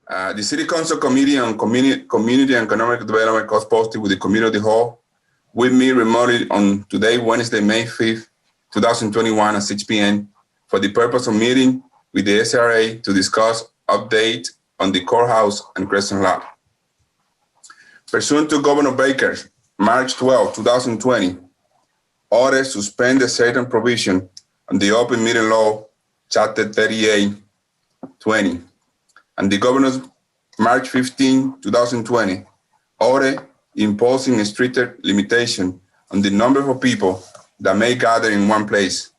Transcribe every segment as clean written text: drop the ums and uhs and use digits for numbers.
The City Council Committee on Community and Economic Development was posted with the community hall. We meet remotely on today, Wednesday, May 5th, 2021 at 6 p.m. for the purpose of meeting with the SRA to discuss update on the courthouse and Crescent Lot. Pursuant to Governor Baker's March 12, 2020, order suspended certain provision on the Open Meeting Law, Chapter 38-20, and the Governor's March 15, 2020, order imposing a stricter limitation on the number of people that may gather in one place.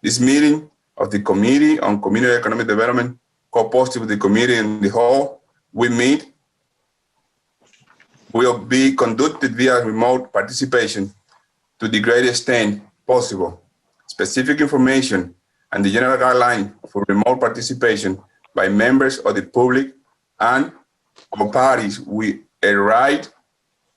This meeting of the Committee on Community and Economic Development, co-posted with the committee in the hall, will be conducted via remote participation to the greatest extent possible. Specific information and the general guideline for remote participation by members of the public and or parties with a right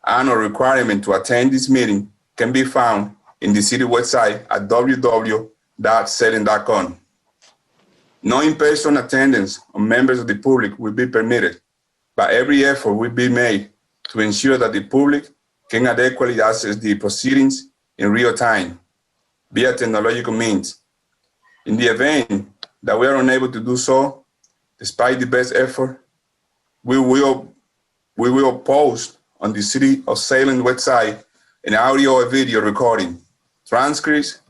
and or requirement to attend this meeting can be found in the city website at www.salem.com. No in-person attendance of members of the public will be permitted, but every effort will be made to ensure that the public can adequately access the proceedings in real time via technological means. In the event that we are unable to do so, despite the best effort, we will post on the City of Salem website an audio or video recording, transcripts,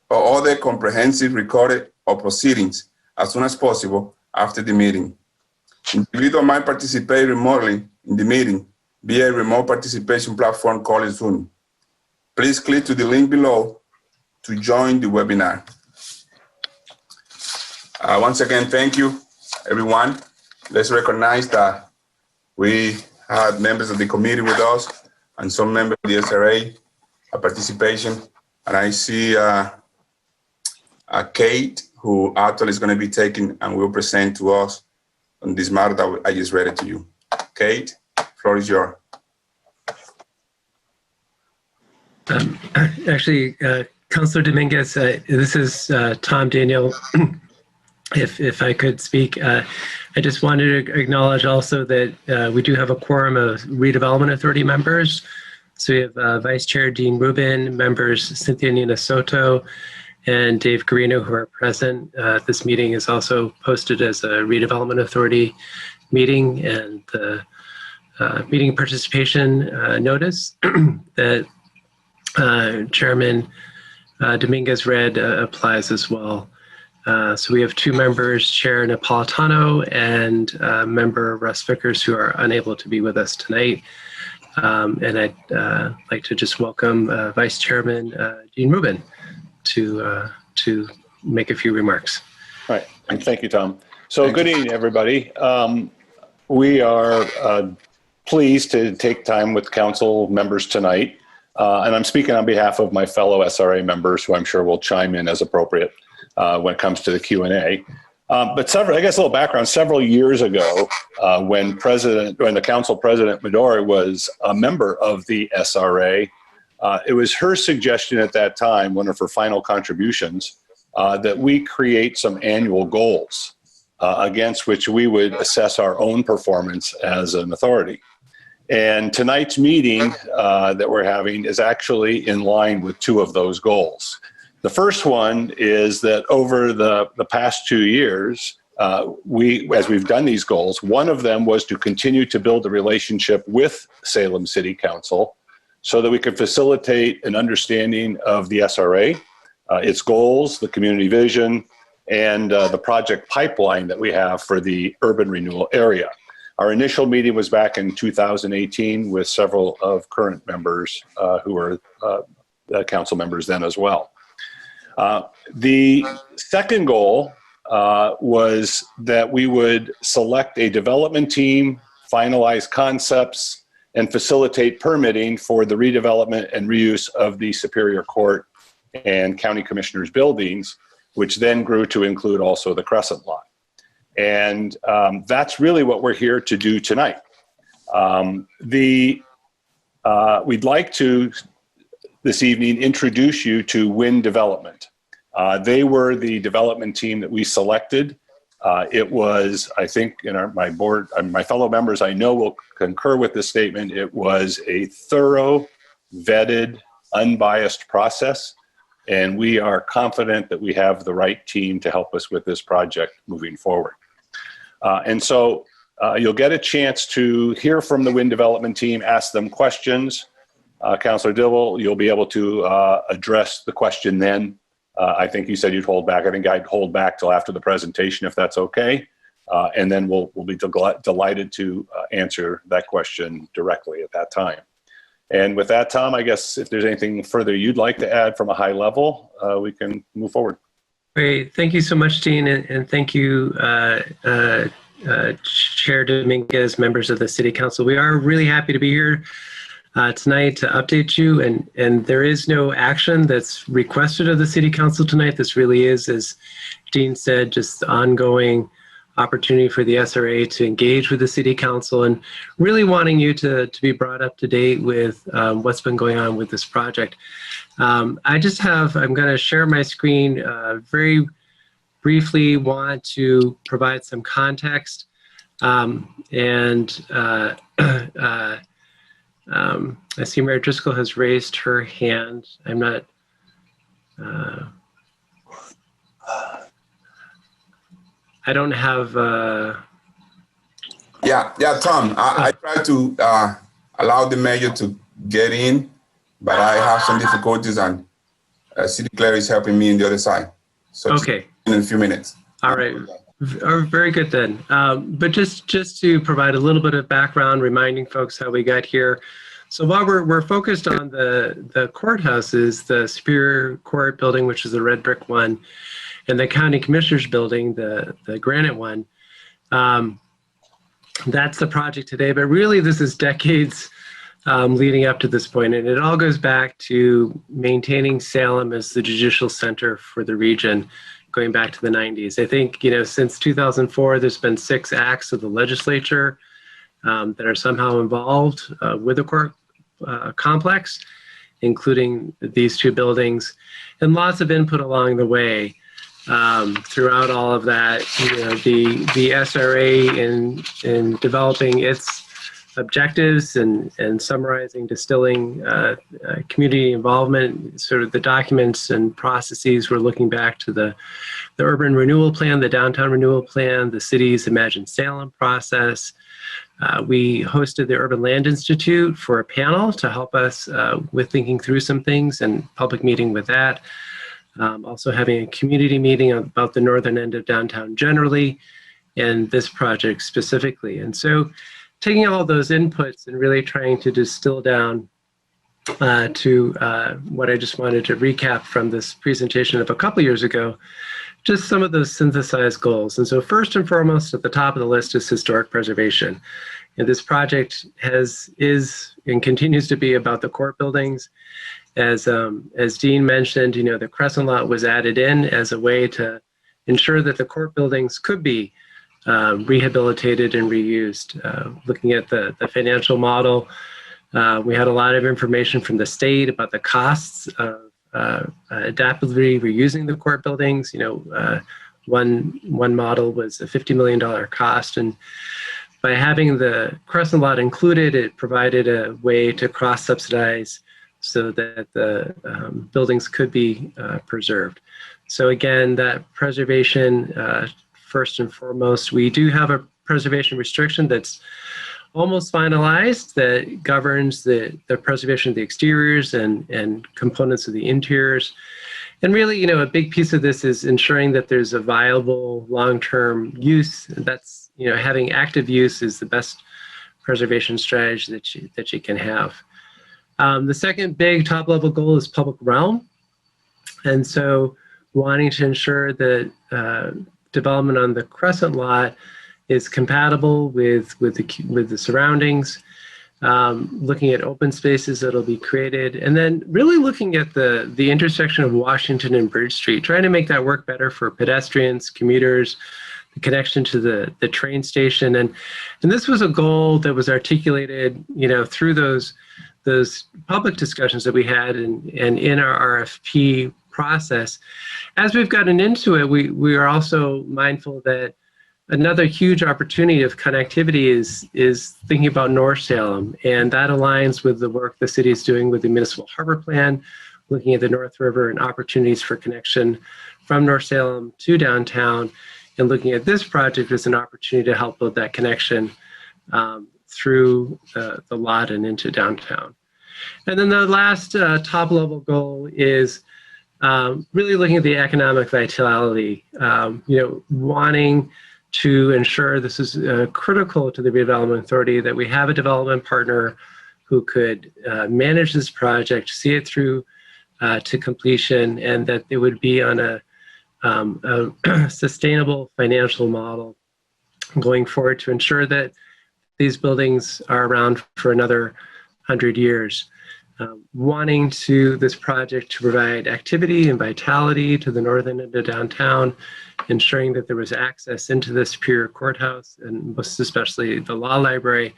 or other comprehensive recorded or proceedings as soon as possible after the meeting. Individuals might participate remotely in the meeting via a remote participation platform called Zoom. Please click to the link below to join the webinar. Once again, thank you, everyone. Let's recognize that we had members of the committee with us and some members of the SRA participation. And I see Kate, who actually is going to be taking and will present to us on this matter that I just read it to you. Kate, floor is yours. Actually, Councilor Dominguez, this is Tom Daniel. If I could speak, I just wanted to acknowledge also that we do have a quorum of Redevelopment Authority members. So we have Vice Chair Dean Rubin, members Cynthia Nina Soto, and Dave Garino, who are present. This meeting is also posted as a Redevelopment Authority meeting, and the meeting participation notice that Chairman Dominguez read applies as well. So we have two members, Chair Napolitano and member Russ Vickers, who are unable to be with us tonight. And I'd like to just welcome Vice Chairman Dean Rubin to make a few remarks. All right, and thank you, Tom. So good evening, everybody. We are pleased to take time with council members tonight. And I'm speaking on behalf of my fellow SRA members, who I'm sure will chime in as appropriate when it comes to the Q&A. But I guess a little background, several years ago, when the council president Midori was a member of the SRA, it was her suggestion at that time, one of her final contributions, that we create some annual goals against which we would assess our own performance as an authority. And tonight's meeting that we're having is actually in line with two of those goals. The first one is that over the past 2 years, as we've done these goals, one of them was to continue to build a relationship with Salem City Council so that we could facilitate an understanding of the SRA, its goals, the community vision, and the project pipeline that we have for the urban renewal area. Our initial meeting was back in 2018 with several of current members who were council members then as well. The second goal was that we would select a development team, finalize concepts, and facilitate permitting for the redevelopment and reuse of the Superior Court and County Commissioners buildings, which then grew to include also the Crescent Lot. And that's really what we're here to do tonight. We'd like to, this evening, introduce you to Wind Development. They were the development team that we selected It was, I think, my board, my fellow members I know will concur with this statement. It was a thorough, vetted, unbiased process, and we are confident that we have the right team to help us with this project moving forward. And so you'll get a chance to hear from the wind development team, ask them questions. Councillor Dibble, you'll be able to address the question then. I think you said you'd hold back. I think I'd hold back till after the presentation, if that's okay. And then we'll be delighted to answer that question directly at that time. And with that, Tom, I guess if there's anything further you'd like to add from a high level, we can move forward. Great. Thank you so much, Dean. And thank you, Chair Dominguez, members of the City Council. We are really happy to be here tonight to update you. And there is no action that's requested of the City Council tonight. This really is, as Dean said, just ongoing opportunity for the SRA to engage with the City Council and really wanting you to be brought up to date with what's been going on with this project. I'm going to share my screen very briefly, want to provide some context. I see Mayor Driscoll has raised her hand. I'm not, I don't have. Yeah, Tom, I tried to allow the mayor to get in, but I have some difficulties, and City Clerk is helping me on the other side. So okay. In a few minutes. All right. Very good then. But just to provide a little bit of background, reminding folks how we got here. So while we're focused on the courthouses, the Superior Court building, which is the red brick one, and the County Commissioners building, the granite one, that's the project today. But really, this is decades leading up to this point, and it all goes back to maintaining Salem as the judicial center for the region, going back to the 90s. I think, since 2004, there's been 6 acts of the legislature that are somehow involved with the court complex, including these 2 buildings, and lots of input along the way. Throughout all of that, the SRA in developing its objectives and summarizing, distilling community involvement, sort of the documents and processes. We're looking back to the urban renewal plan, the downtown renewal plan, the city's Imagine Salem process. We hosted the Urban Land Institute for a panel to help us with thinking through some things, and public meeting with that. Also having a community meeting about the northern end of downtown generally, and this project specifically. And so taking all those inputs and really trying to distill down to what I just wanted to recap from this presentation of a couple years ago, just some of those synthesized goals. And so first and foremost at the top of the list is historic preservation. And this project is and continues to be about the court buildings. As Dean mentioned, the Crescent Lot was added in as a way to ensure that the court buildings could be rehabilitated and reused. Looking at the financial model, we had a lot of information from the state about the costs of adaptively reusing the court buildings. One model was a $50 million cost, and by having the Crescent Lot included, it provided a way to cross-subsidize so that the buildings could be preserved. So again, that preservation, first and foremost, we do have a preservation restriction that's almost finalized that governs the preservation of the exteriors and components of the interiors. And really, a big piece of this is ensuring that there's a viable long-term use. That's, having active use is the best preservation strategy that you can have. The second big top-level goal is public realm. And so wanting to ensure that development on the Crescent Lot is compatible with the surroundings, looking at open spaces that'll be created, and then really looking at the intersection of Washington and Bridge Street, trying to make that work better for pedestrians, commuters, the connection to the train station. And this was a goal that was articulated, through those public discussions that we had and in our RFP process. As we've gotten into it, we are also mindful that Another huge opportunity of connectivity is thinking about North Salem, and that aligns with the work the city is doing with the Municipal Harbor Plan, looking at the North River and opportunities for connection from North Salem to downtown, and looking at this project as an opportunity to help build that connection through the lot and into downtown. And then the last top level goal is really looking at the economic vitality, wanting to ensure this is critical to the Redevelopment Authority that we have a development partner who could manage this project, see it through to completion, and that it would be on a sustainable financial model going forward to ensure that these buildings are around for another 100 years. Wanting this project to provide activity and vitality to the northern end of downtown, ensuring that there was access into the Superior Courthouse and most especially the law library,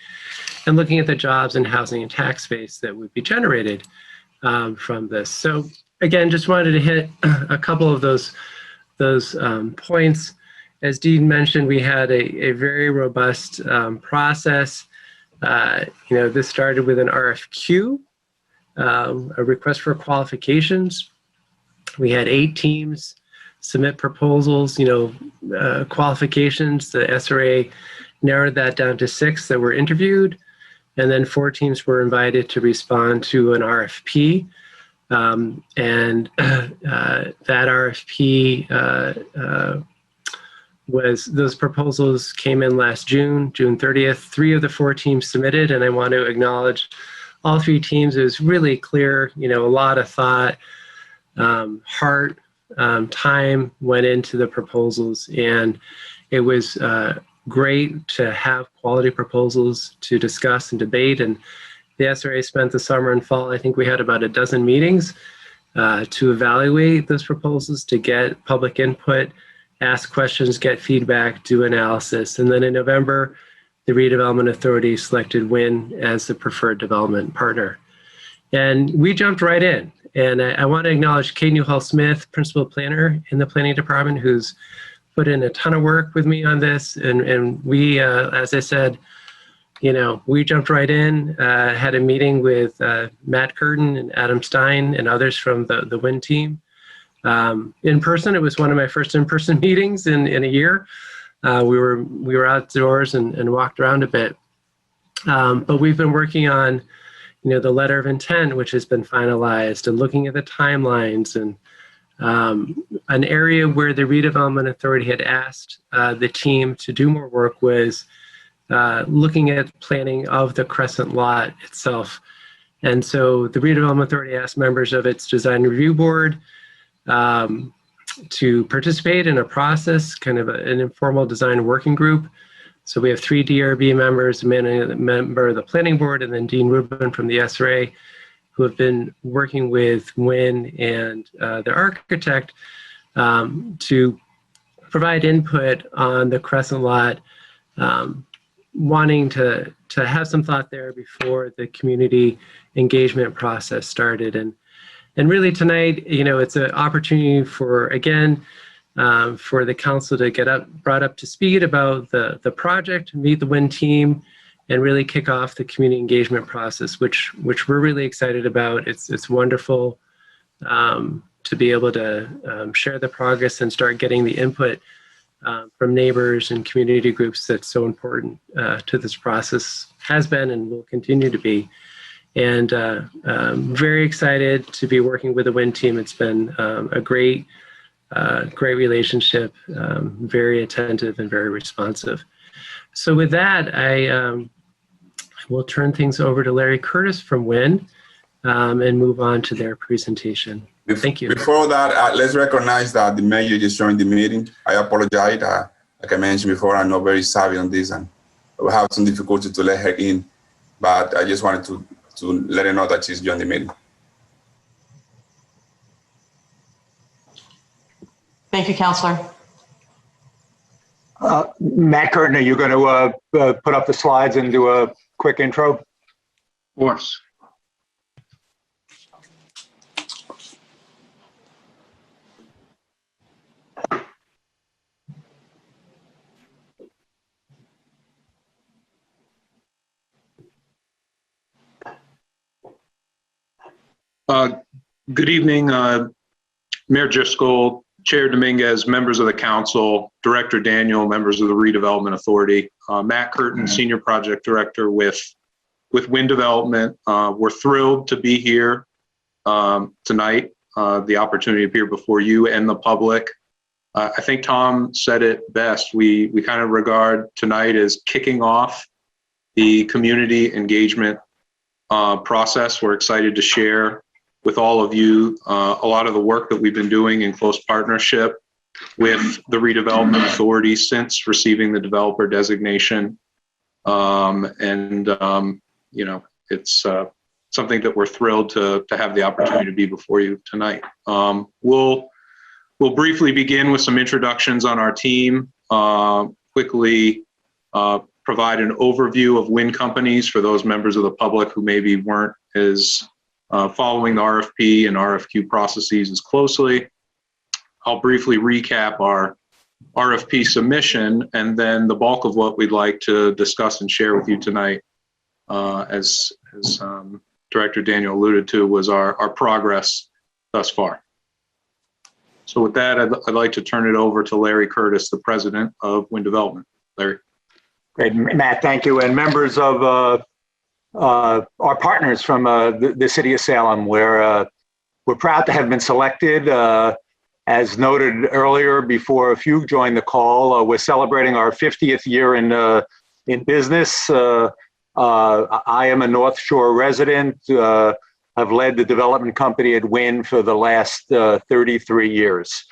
and looking at the jobs and housing and tax base that would be generated from this. So again, just wanted to hit a couple of those points. As Dean mentioned, we had a very robust process. This started with an RFQ, a request for qualifications. We had 8 teams submit proposals, qualifications. The SRA narrowed that down to 6 that were interviewed, and then 4 teams were invited to respond to an RFP. That RFP those proposals came in last June 30th. 3 of the 4 teams submitted, and I want to acknowledge all 3 teams. It was really clear, a lot of thought, heart, time went into the proposals, and it was great to have quality proposals to discuss and debate. And the SRA spent the summer and fall, I think we had about a dozen meetings to evaluate those proposals, to get public input, ask questions, get feedback, do analysis. And then in November, the Redevelopment Authority selected WIN as the preferred development partner. And we jumped right in. And I want to acknowledge Kate Newhall-Smith, principal planner in the planning department, who's put in a ton of work with me on this. And we, as I said, we jumped right in, had a meeting with Matt Curtin and Adam Stein and others from the WIN team. In person, it was one of my first in-person meetings in a year. We were outdoors and walked around a bit. But we've been working on, the letter of intent, which has been finalized, and looking at the timelines. And an area where the Redevelopment Authority had asked the team to do more work was looking at planning of the Crescent lot itself. And so the Redevelopment Authority asked members of its design review board to participate in a process, kind of an informal design working group. So we have 3 DRB members, a member of the planning board, and then Dean Rubin from the SRA, who have been working with WIN and the architect to provide input on the Crescent lot, wanting to have some thought there before the community engagement process started. And really tonight, it's an opportunity for, again, for the council to get brought up to speed about the project, meet the WIN team, and really kick off the community engagement process, which we're really excited about. It's wonderful to be able to share the progress and start getting the input from neighbors and community groups that's so important to this process, has been and will continue to be. And very excited to be working with the WIN team. It's been a great relationship, very attentive and very responsive. So with that, I will turn things over to Larry Curtis from WIN and move on to their presentation. Thank you. Before that, let's recognize that the mayor just joined the meeting. I apologize. Like I mentioned before, I'm not very savvy on this, and we have some difficulty to let her in. But I just wanted to let her know that she's joined the meeting. Thank you, Councillor. Matt Curtin, are you going to put up the slides and do a quick intro? Of course. Good evening, Mayor Driscoll, Chair Dominguez, members of the council, Director Daniel, members of the Redevelopment Authority, Matt Curtin, Senior Project Director with Wind Development. We're thrilled to be here tonight, the opportunity to appear before you and the public. I think Tom said it best. We kind of regard tonight as kicking off the community engagement process. We're excited to share with all of you a lot of the work that we've been doing in close partnership with the Redevelopment Authority since receiving the developer designation. You know, it's something that we're thrilled to have the opportunity to be before you tonight. We'll briefly begin with some introductions on our team, quickly provide an overview of wind companies for those members of the public who maybe weren't as following the RFP and RFQ processes as closely. I'll briefly recap our RFP submission, and then the bulk of what we'd like to discuss and share with you tonight, as Director Daniel alluded to, was our progress thus far. So with that, I'd like to turn it over to Larry Curtis, the president of Wind Development. Larry. Great, Matt, thank you. And members of our partners from the city of Salem, we're proud to have been selected. As noted earlier, before a few joined the call, we're celebrating our 50th year in business. I am a North Shore resident. I've led the development company at Wind for the last 33 years.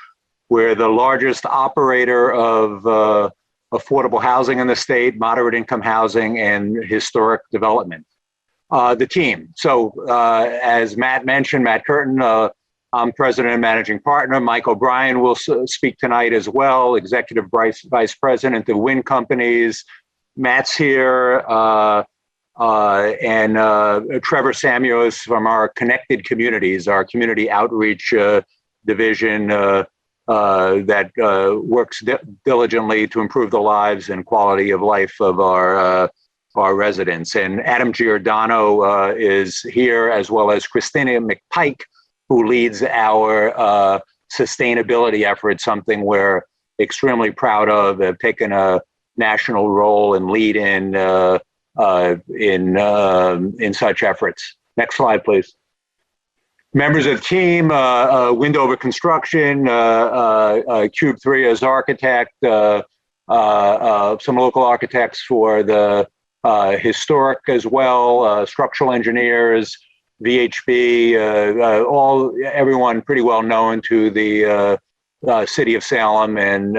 We're the largest operator of affordable housing in the state, moderate income housing, and historic development. The team. So as Matt mentioned, Matt Curtin, I'm president and managing partner. Mike O'Brien will speak tonight as well, executive vice president of Wind Companies. Matt's here. And Trevor Samuels from our Connected Communities, our community outreach division that works diligently to improve the lives and quality of life of our residents. And Adam Giordano is here, as well as Christina McPike, who leads our sustainability efforts, something we're extremely proud of. Have taken a national role and lead in such efforts. Next slide, please. Members of the team, Windover Construction, Cube 3 as architect, some local architects for the historic as well, structural engineers, VHB, everyone pretty well known to the city of Salem. And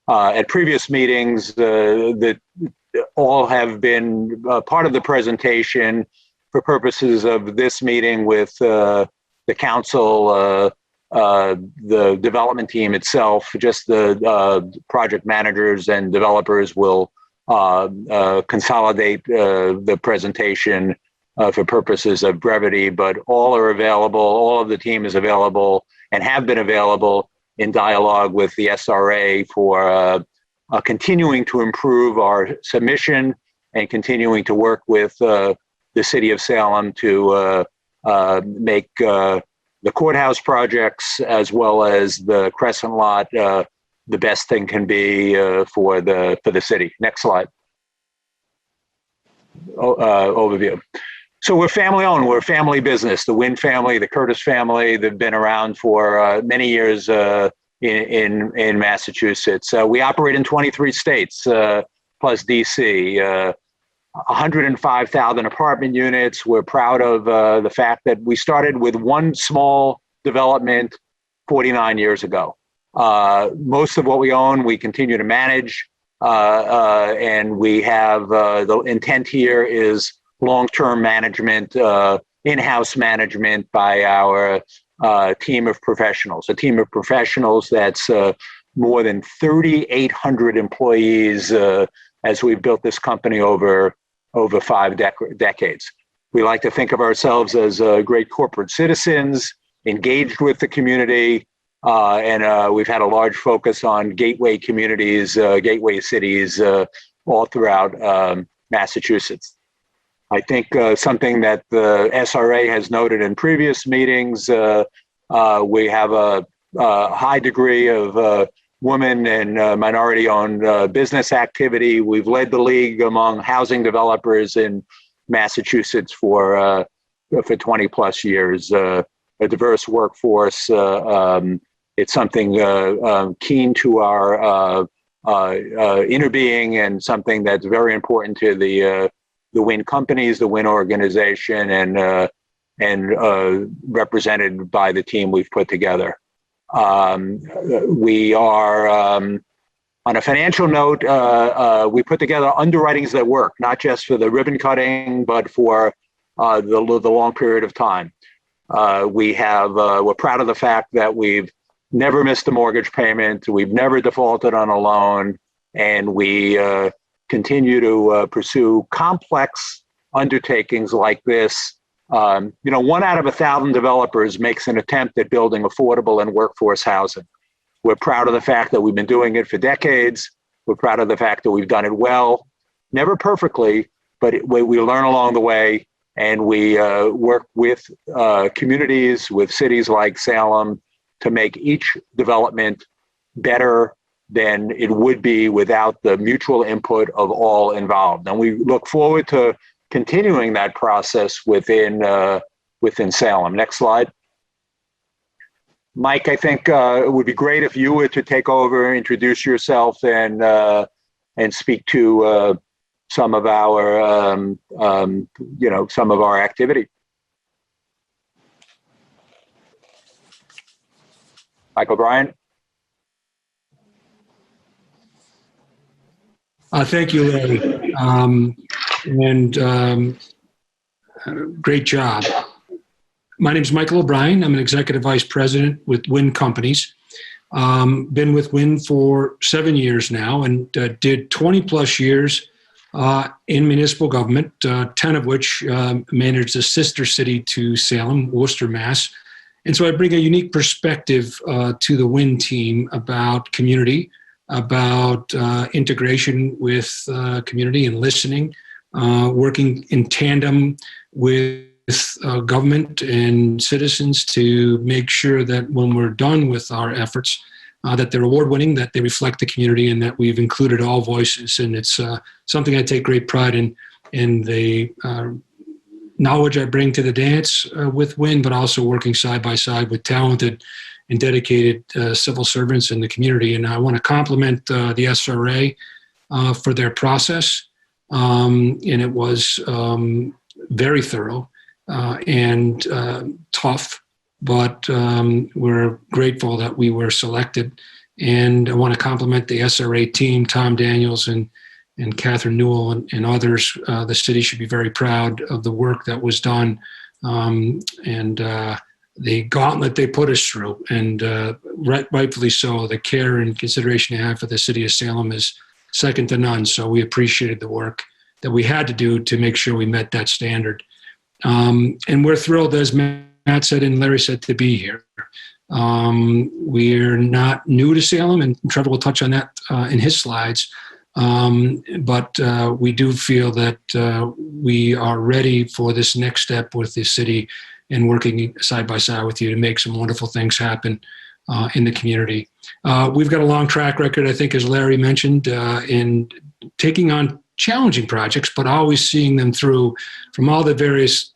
at previous meetings, all have been part of the presentation for purposes of this meeting with the council, the development team itself. Just the project managers and developers will consolidate the presentation for purposes of brevity, but all are available. All of the team is available and have been available in dialogue with the SRA for continuing to improve our submission and continuing to work with the city of Salem to make the courthouse projects as well as the Crescent Lot the best thing can be for the city. Next slide. Overview. So we're family owned. We're a family business. The Wind family, the Curtis family, they've been around for many years in Massachusetts. We operate in 23 states plus DC. 105,000 apartment units. We're proud of the fact that we started with one small development 49 years ago. Most of what we own, we continue to manage, and we have the intent here is long-term management, in-house management by our team of professionals. A team of professionals that's more than 3,800 employees as we've built this company over 5 decades. We like to think of ourselves as great corporate citizens, engaged with the community, and we've had a large focus on gateway communities, gateway cities all throughout Massachusetts. I think something that the SRA has noted in previous meetings, we have a high degree of women and minority-owned business activity. We've led the league among housing developers in Massachusetts for 20 plus years. A diverse workforce. It's something keen to our inner being, and something that's very important to the WIN companies, the WIN organization, and represented by the team we've put together. We are, on a financial note, we put together underwritings that work, not just for the ribbon cutting, but for the long period of time. We're proud of the fact that we've never missed a mortgage payment, we've never defaulted on a loan, and we continue to pursue complex undertakings like this. 1 out of 1,000 developers makes an attempt at building affordable and workforce housing. We're proud of the fact that we've been doing it for decades. We're proud of the fact that we've done it well, never perfectly, but we learn along the way, and we work with communities, with cities like Salem, to make each development better than it would be without the mutual input of all involved. And we look forward to continuing that process within Salem. Next slide. Mike, I think it would be great if you were to take over, introduce yourself, and speak to some of our activity. Mike O'Brien. Thank you, Larry. Great job. My name is Michael O'Brien. I'm an executive vice president with WIN Companies. Been with WIN for 7 years now, and did 20 plus years in municipal government, 10 of which managed a sister city to Salem, Worcester, Mass. And so I bring a unique perspective to the WIN team about community, about integration with community and listening, working in tandem with government and citizens to make sure that when we're done with our efforts, that they're award-winning, that they reflect the community, and that we've included all voices. And it's something I take great pride in the knowledge I bring to the dance with WIN, but also working side by side with talented and dedicated civil servants in the community. And I want to compliment the SRA for their process. And it was very thorough and tough, but we're grateful that we were selected. And I want to compliment the SRA team, Tom Daniels and Catherine Newell and others. The city should be very proud of the work that was done, and the gauntlet they put us through, and rightfully so. The care and consideration they have for the city of Salem is second to none. So we appreciated the work that we had to do to make sure we met that standard. And we're thrilled, as Matt said and Larry said, to be here. We're not new to Salem, and Trevor will touch on that in his slides. But we do feel that we are ready for this next step with the city, and working side by side with you to make some wonderful things happen in the community. We've got a long track record, I think, as Larry mentioned, in taking on challenging projects, but always seeing them through from all the various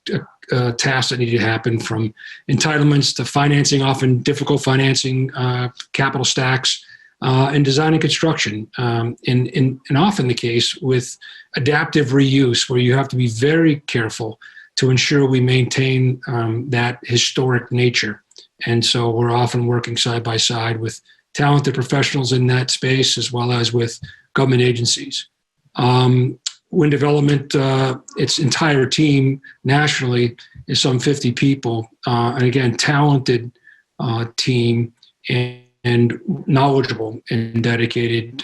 tasks that need to happen, from entitlements to financing, often difficult financing, capital stacks, and design and construction. And often the case with adaptive reuse, where you have to be very careful to ensure we maintain that historic nature. And so we're often working side by side with talented professionals in that space, as well as with government agencies. WIN Development, its entire team nationally is some 50 people, and again, talented team and knowledgeable and dedicated,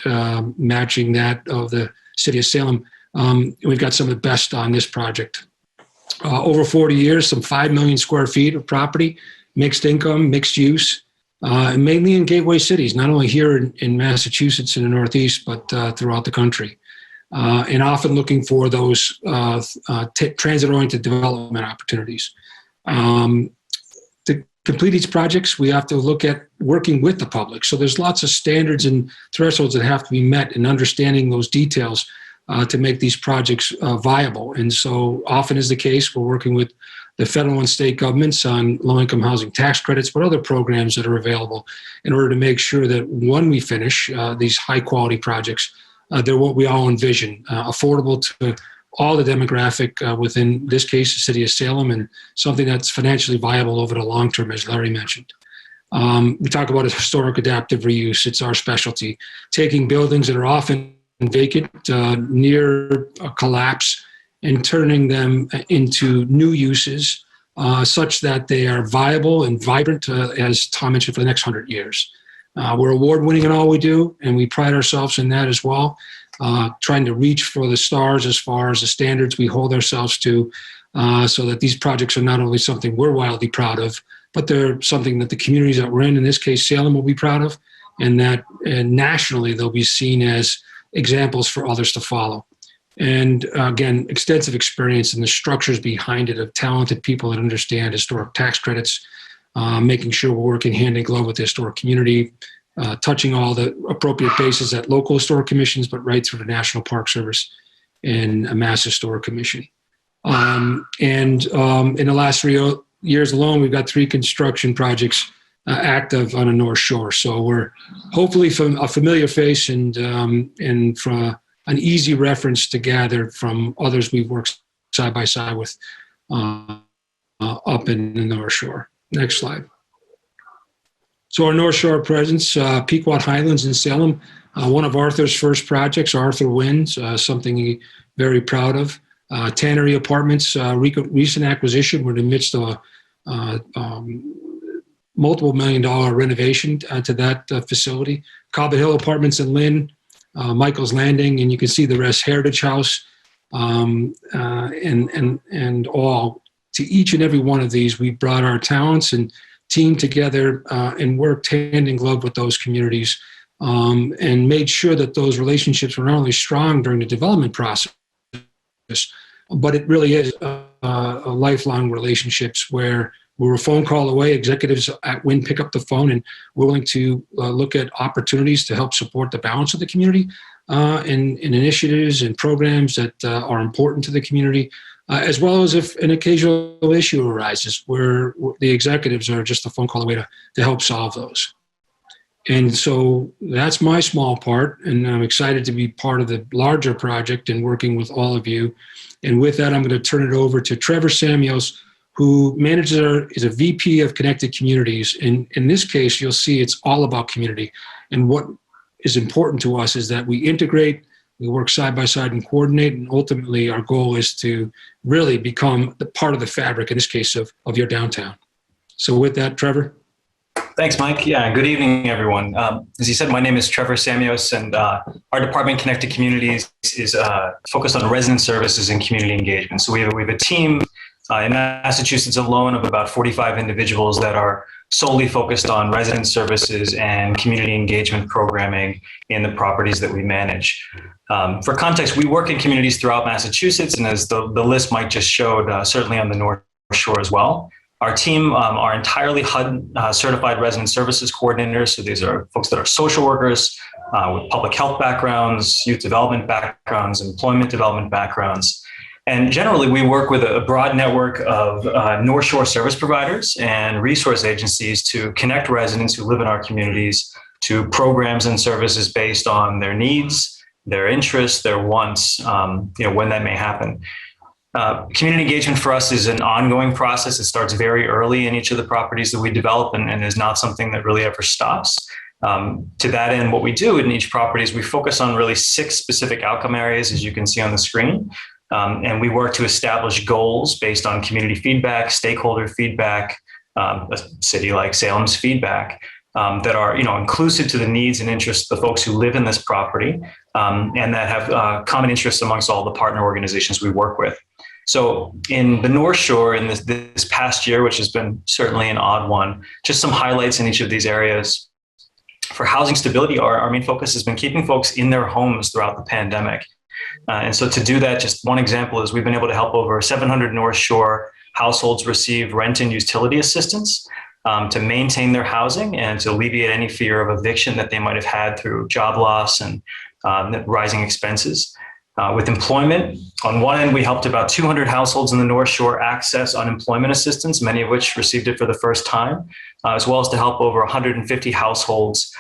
matching that of the city of Salem. We've got some of the best on this project. Over 40 years, some 5 million square feet of property, mixed income, mixed use, and mainly in gateway cities, not only here in Massachusetts and the Northeast, but throughout the country. and often looking for those transit-oriented development opportunities. To complete these projects, we have to look at working with the public. So there's lots of standards and thresholds that have to be met, and understanding those details to make these projects viable. And so often is the case, we're working with the federal and state governments on low-income housing tax credits, but other programs that are available in order to make sure that when we finish these high-quality projects, they're what we all envision, affordable to all the demographic within this case, the city of Salem, and something that's financially viable over the long term, as Larry mentioned. We talk about a historic adaptive reuse. It's our specialty, taking buildings that are often vacant, near a collapse, and turning them into new uses such that they are viable and vibrant, as Tom mentioned, for the next 100 years. We're award-winning in all we do, and we pride ourselves in that as well, trying to reach for the stars as far as the standards we hold ourselves to, so that these projects are not only something we're wildly proud of, but they're something that the communities that we're in this case, Salem, will be proud of, and that nationally they'll be seen as examples for others to follow. And again, extensive experience in the structures behind it of talented people that understand historic tax credits, making sure we're working hand in glove with the historic community, touching all the appropriate bases at local historic commissions, but right through the National Park Service and a Mass Historic Commission. In the last 3 years alone, we've got 3 construction projects active on the North Shore. So we're hopefully from a familiar face and from an easy reference to gather from others we've worked side by side with up in the North Shore. Next slide. So our North Shore presence, Pequot Highlands in Salem, one of Arthur's first projects, Arthur Wins, something he's very proud of. Tannery Apartments, recent acquisition. We're in the midst of a multiple $1 million renovation to that facility. Cobbett Hill Apartments in Lynn, Michael's Landing, and you can see the rest, Heritage House, and all. To each and every one of these, we brought our talents and team together and worked hand in glove with those communities and made sure that those relationships were not only strong during the development process, but it really is a lifelong relationships where we're a phone call away. Executives at WIN pick up the phone and we're willing to look at opportunities to help support the balance of the community and initiatives and programs that are important to the community. As well as if an occasional issue arises where the executives are just a phone call away to help solve those. And so that's my small part, and I'm excited to be part of the larger project and working with all of you. And with that, I'm going to turn it over to Trevor Samuels, who is a VP of Connected Communities. And in this case, you'll see it's all about community. And what is important to us is that we integrate, we work side by side and coordinate, and ultimately our goal is to really become the part of the fabric, in this case, of your downtown. So with that, Trevor. Thanks, Mike. Yeah, good evening, everyone. As you said, my name is Trevor Samios, and our department, Connected Communities, is focused on resident services and community engagement. So we have a team in Massachusetts alone of about 45 individuals that are solely focused on resident services and community engagement programming in the properties that we manage. For context, we work in communities throughout Massachusetts, and as the list Mike just showed, certainly on the North Shore as well. Our team are entirely HUD certified resident services coordinators. So these are folks that are social workers with public health backgrounds, youth development backgrounds, employment development backgrounds. And generally, we work with a broad network of North Shore service providers and resource agencies to connect residents who live in our communities to programs and services based on their needs, their interests, their wants, when that may happen. Community engagement for us is an ongoing process. It starts very early in each of the properties that we develop and is not something that really ever stops. To that end, what we do in each property is we focus on really 6 specific outcome areas, as you can see on the screen. And we work to establish goals based on community feedback, stakeholder feedback, a city like Salem's feedback, that are inclusive to the needs and interests of the folks who live in this property, and that have common interests amongst all the partner organizations we work with. So in the North Shore, in this past year, which has been certainly an odd one, just some highlights in each of these areas. For housing stability, our main focus has been keeping folks in their homes throughout the pandemic. And so to do that, just one example is we've been able to help over 700 North Shore households receive rent and utility assistance to maintain their housing and to alleviate any fear of eviction that they might have had through job loss and rising expenses. With employment, on one end, we helped about 200 households in the North Shore access unemployment assistance, many of which received it for the first time, as well as to help over 150 households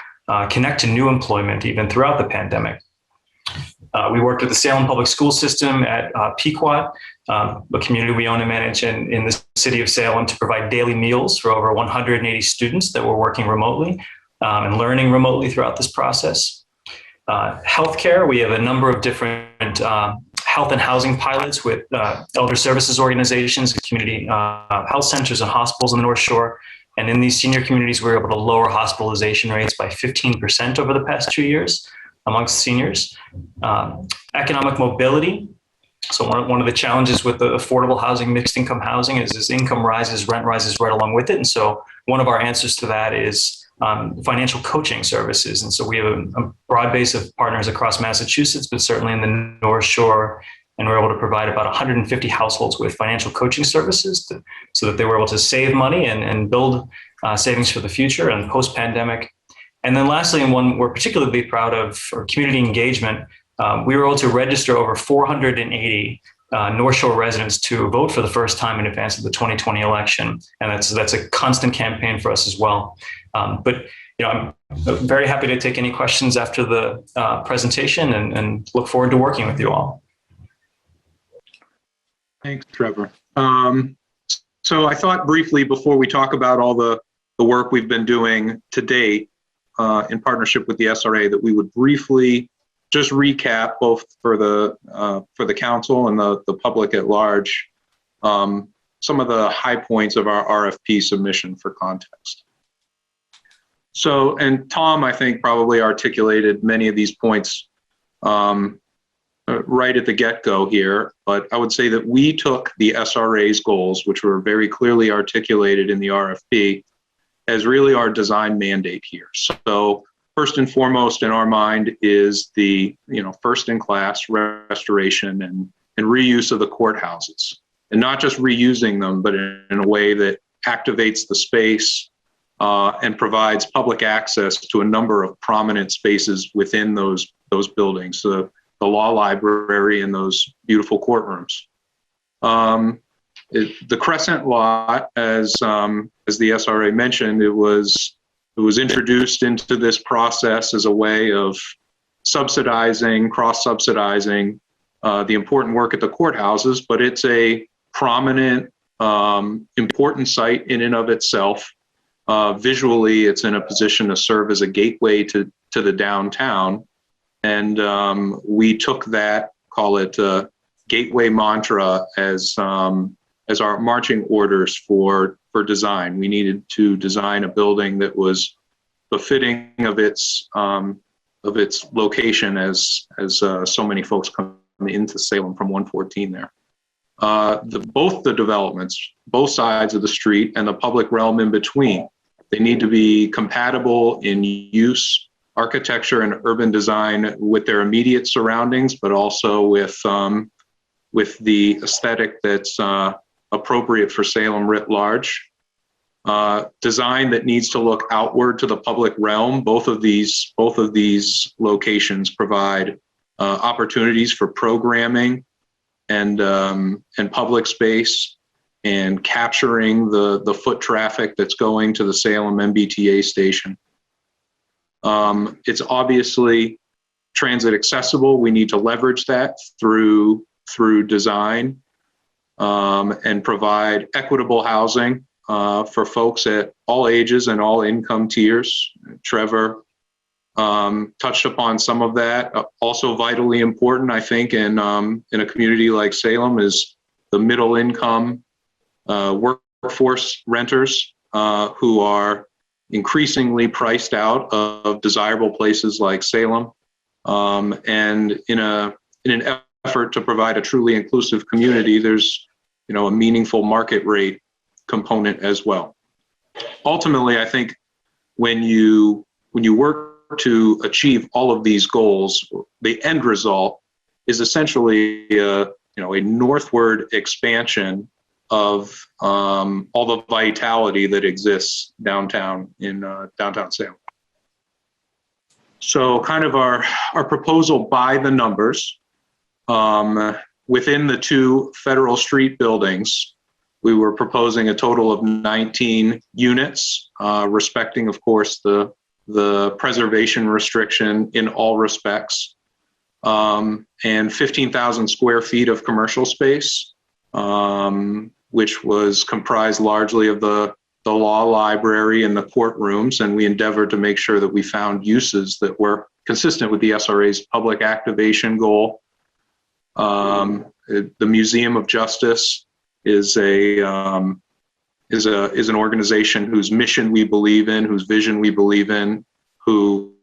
connect to new employment even throughout the pandemic. We worked with the Salem Public School System at Pequot, a community we own and manage in the city of Salem, to provide daily meals for over 180 students that were working remotely and learning remotely throughout this process. Healthcare, we have a number of different health and housing pilots with elder services organizations, community health centers and hospitals in the North Shore. And in these senior communities, we were able to lower hospitalization rates by 15% over the past 2 years amongst seniors. Economic mobility. So one of the challenges with the affordable housing, mixed income housing is as income rises, rent rises right along with it. And so one of our answers to that is financial coaching services. And so we have a broad base of partners across Massachusetts, but certainly in the North Shore. And we're able to provide about 150 households with financial coaching services so that they were able to save money and build savings for the future and post-pandemic. And then lastly, and one we're particularly proud of for community engagement, we were able to register over 480 North Shore residents to vote for the first time in advance of the 2020 election. And that's a constant campaign for us as well. But I'm very happy to take any questions after the presentation and look forward to working with you all. Thanks, Trevor. So I thought briefly before we talk about all the work we've been doing to date in partnership with the SRA that we would briefly just recap both for the council and the public at large some of the high points of our RFP submission for context. So, and Tom, I think, probably articulated many of these points right at the get-go here, but I would say that we took the SRA's goals, which were very clearly articulated in the RFP, as really our design mandate here. So first and foremost in our mind is the first-in-class restoration and reuse of the courthouses, and not just reusing them, but in a way that activates the space and provides public access to a number of prominent spaces within those buildings. The law library and those beautiful courtrooms. The Crescent lot, as the SRA mentioned, it was introduced into this process as a way of cross-subsidizing the important work at the courthouses, but it's a prominent, important site in and of itself. Visually, it's in a position to serve as a gateway to the downtown. And we took that, call it gateway mantra, as our marching orders for design. We needed to design a building that was befitting of its location as so many folks come into Salem from 114 there. Both the developments, both sides of the street and the public realm in between, they need to be compatible in use, architecture, and urban design with their immediate surroundings, but also with the aesthetic that's appropriate for Salem writ large. Design that needs to look outward to the public realm. Both of these locations provide opportunities for programming and public space and capturing the foot traffic that's going to the Salem MBTA station. It's obviously transit accessible. We need to leverage that through design and provide equitable housing for folks at all ages and all income tiers. Trevor touched upon some of that. Also vitally important, I think, in a community like Salem is the middle income workforce renters who are increasingly priced out of desirable places like Salem, and in an effort to provide a truly inclusive community, there's a meaningful market rate component as well. Ultimately, I think when you work to achieve all of these goals, the end result is essentially a northward expansion of all the vitality that exists downtown in downtown Salem. So kind of our proposal by the numbers, within the two Federal Street buildings, we were proposing a total of 19 units, respecting, of course, the preservation restriction in all respects, and 15,000 square feet of commercial space, which was comprised largely of the law library and the courtrooms, and we endeavored to make sure that we found uses that were consistent with the SRA's public activation goal. The Museum of Justice is an organization whose mission we believe in, whose vision we believe in, who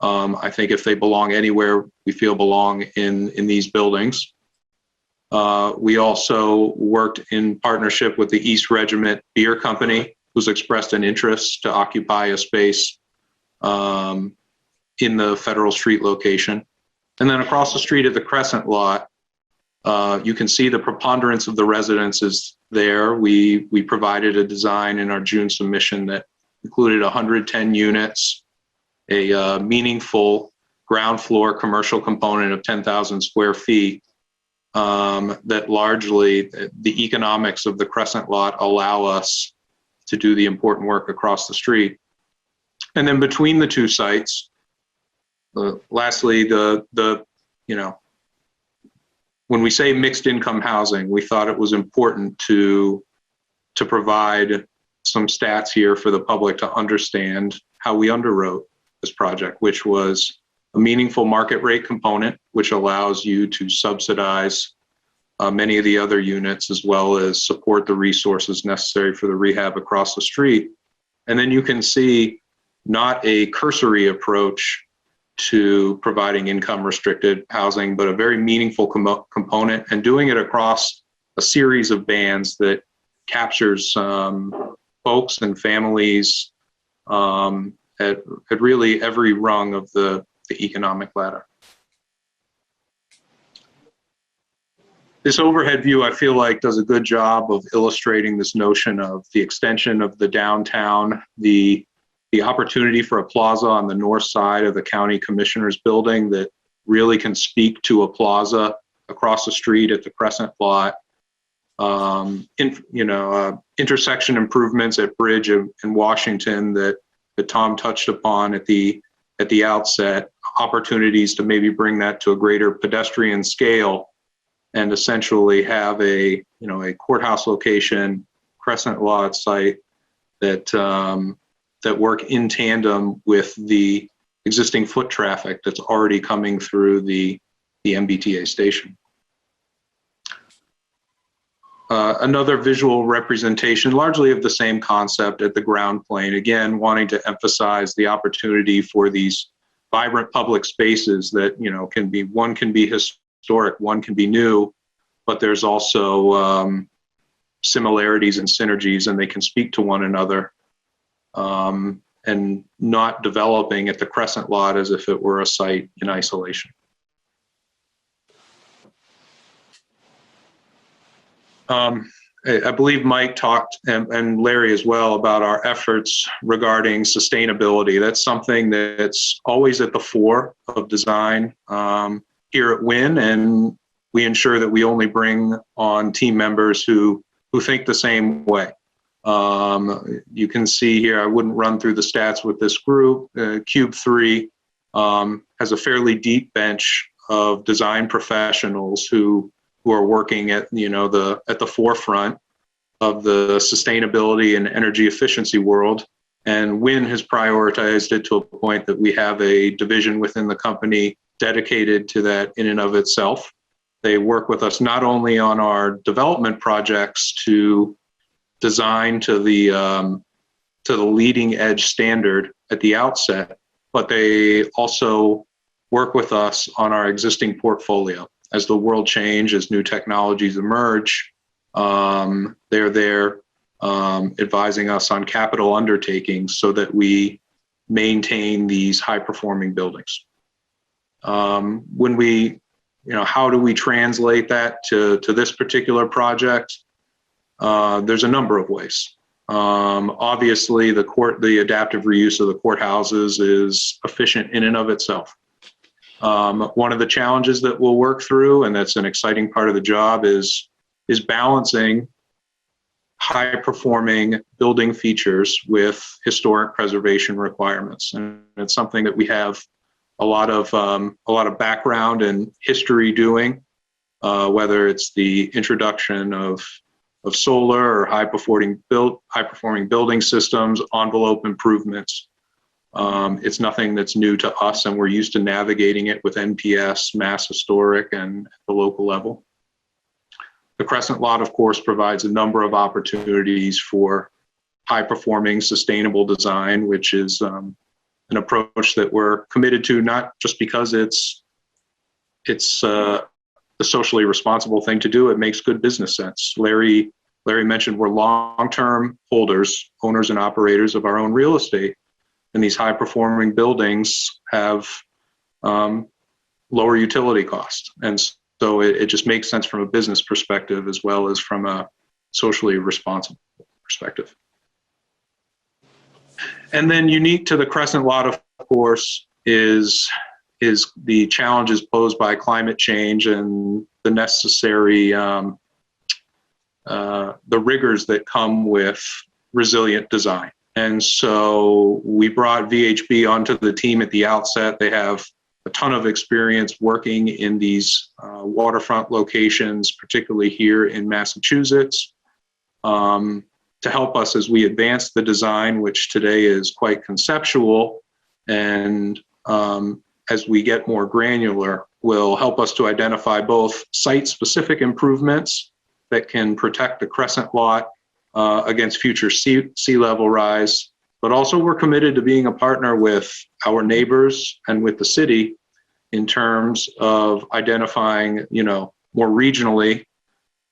I think if they belong anywhere, we feel belong in these buildings. We also worked in partnership with the East Regiment Beer Company, who's expressed an interest to occupy a space in the Federal Street location. And then across the street at the Crescent lot, you can see the preponderance of the residences there. We provided a design in our June submission that included 110 units, a meaningful ground floor commercial component of 10,000 square feet, that largely the economics of the Crescent lot allow us to do the important work across the street. And then between the two sites, lastly, when we say mixed income housing, we thought it was important to provide some stats here for the public to understand how we underwrote this project, which was a meaningful market rate component, which allows you to subsidize many of the other units, as well as support the resources necessary for the rehab across the street. And then you can see not a cursory approach to providing income restricted housing, but a very meaningful component, and doing it across a series of bands that captures folks and families at really every rung of the economic ladder. This overhead view, I feel like, does a good job of illustrating this notion of the extension of the downtown, the opportunity for a plaza on the north side of the county commissioner's building that really can speak to a plaza across the street at the Crescent lot. Intersection improvements at Bridge and Washington that Tom touched upon at the outset, opportunities to maybe bring that to a greater pedestrian scale and essentially have a courthouse location, Crescent lot site that work in tandem with the existing foot traffic that's already coming through the MBTA station. Another visual representation, largely of the same concept at the ground plane, again, wanting to emphasize the opportunity for these vibrant public spaces that, one can be historic, one can be new, but there's also similarities and synergies, and they can speak to one another, and not developing at the Crescent lot as if it were a site in isolation. I believe Mike talked, and Larry as well, about our efforts regarding sustainability. That's something that's always at the fore of design here at WIN, and we ensure that we only bring on team members who think the same way. You can see here, I wouldn't run through the stats with this group. Cube 3 has a fairly deep bench of design professionals who are working at the forefront of the sustainability and energy efficiency world. And WIN has prioritized it to a point that we have a division within the company dedicated to that in and of itself. They work with us not only on our development projects to design to the leading edge standard at the outset, but they also work with us on our existing portfolio. As the world changes, as new technologies emerge, they're there advising us on capital undertakings so that we maintain these high-performing buildings. When we how do we translate that to this particular project? There's a number of ways. Obviously, the adaptive reuse of the courthouses is efficient in and of itself. One of the challenges that we'll work through, and that's an exciting part of the job, is balancing high-performing building features with historic preservation requirements, and it's something that we have a lot of background and history doing, whether it's the introduction of solar or high-performing building systems, envelope improvements. It's nothing that's new to us, and we're used to navigating it with NPS, Mass Historic, and at the local level. The Crescent Lot, of course, provides a number of opportunities for high-performing, sustainable design, which is an approach that we're committed to, not just because it's the socially responsible thing to do. It makes good business sense. Larry mentioned we're long-term holders, owners and operators of our own real estate, and these high-performing buildings have lower utility costs. And so it just makes sense from a business perspective as well as from a socially responsible perspective. And then unique to the Crescent Lot, of course, is the challenges posed by climate change and the necessary, the rigors that come with resilient design. And so we brought VHB onto the team at the outset. They have a ton of experience working in these waterfront locations, particularly here in Massachusetts, to help us as we advance the design, which today is quite conceptual, and as we get more granular, will help us to identify both site-specific improvements that can protect the Crescent Lot against future sea level rise, but also we're committed to being a partner with our neighbors and with the city in terms of identifying, more regionally,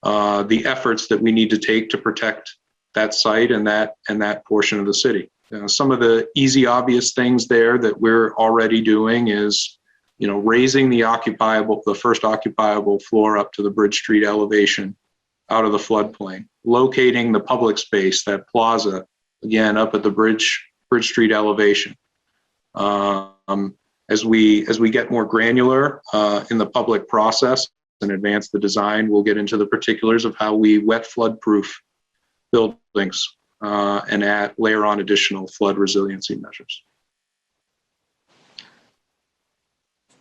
the efforts that we need to take to protect that site and that portion of the city. Some of the easy, obvious things there that we're already doing is, raising the first occupiable floor up to the Bridge Street elevation out of the floodplain, locating the public space, that plaza, again, up at the Bridge Street elevation. As we get more granular in the public process and advance the design, we'll get into the particulars of how we wet flood-proof buildings and layer on additional flood resiliency measures.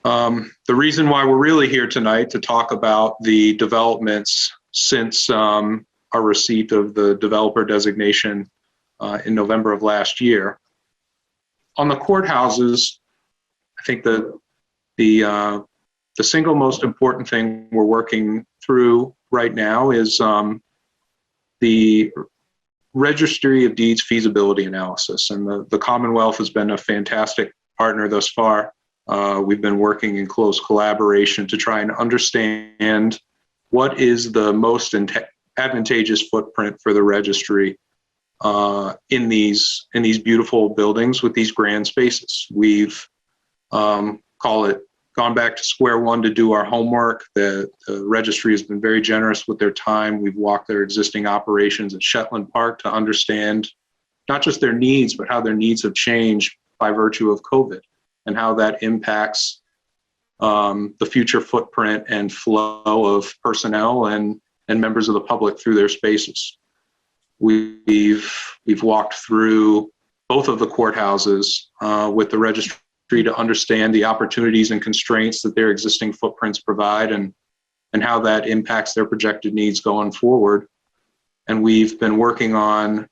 The reason why we're really here tonight to talk about the developments since our receipt of the developer designation in November of last year. On the courthouses, I think the single most important thing we're working through right now is the Registry of Deeds feasibility analysis. And the Commonwealth has been a fantastic partner thus far. We've been working in close collaboration to try and understand what is the most advantageous footprint for the registry in these beautiful buildings with these grand spaces. We've gone back to square one to do our homework. The registry has been very generous with their time. We've walked their existing operations at Shetland Park to understand not just their needs, but how their needs have changed by virtue of COVID and how that impacts the future footprint and flow of personnel and members of the public through their spaces. We've walked through both of the courthouses with the registry to understand the opportunities and constraints that their existing footprints provide and how that impacts their projected needs going forward. And we've been working on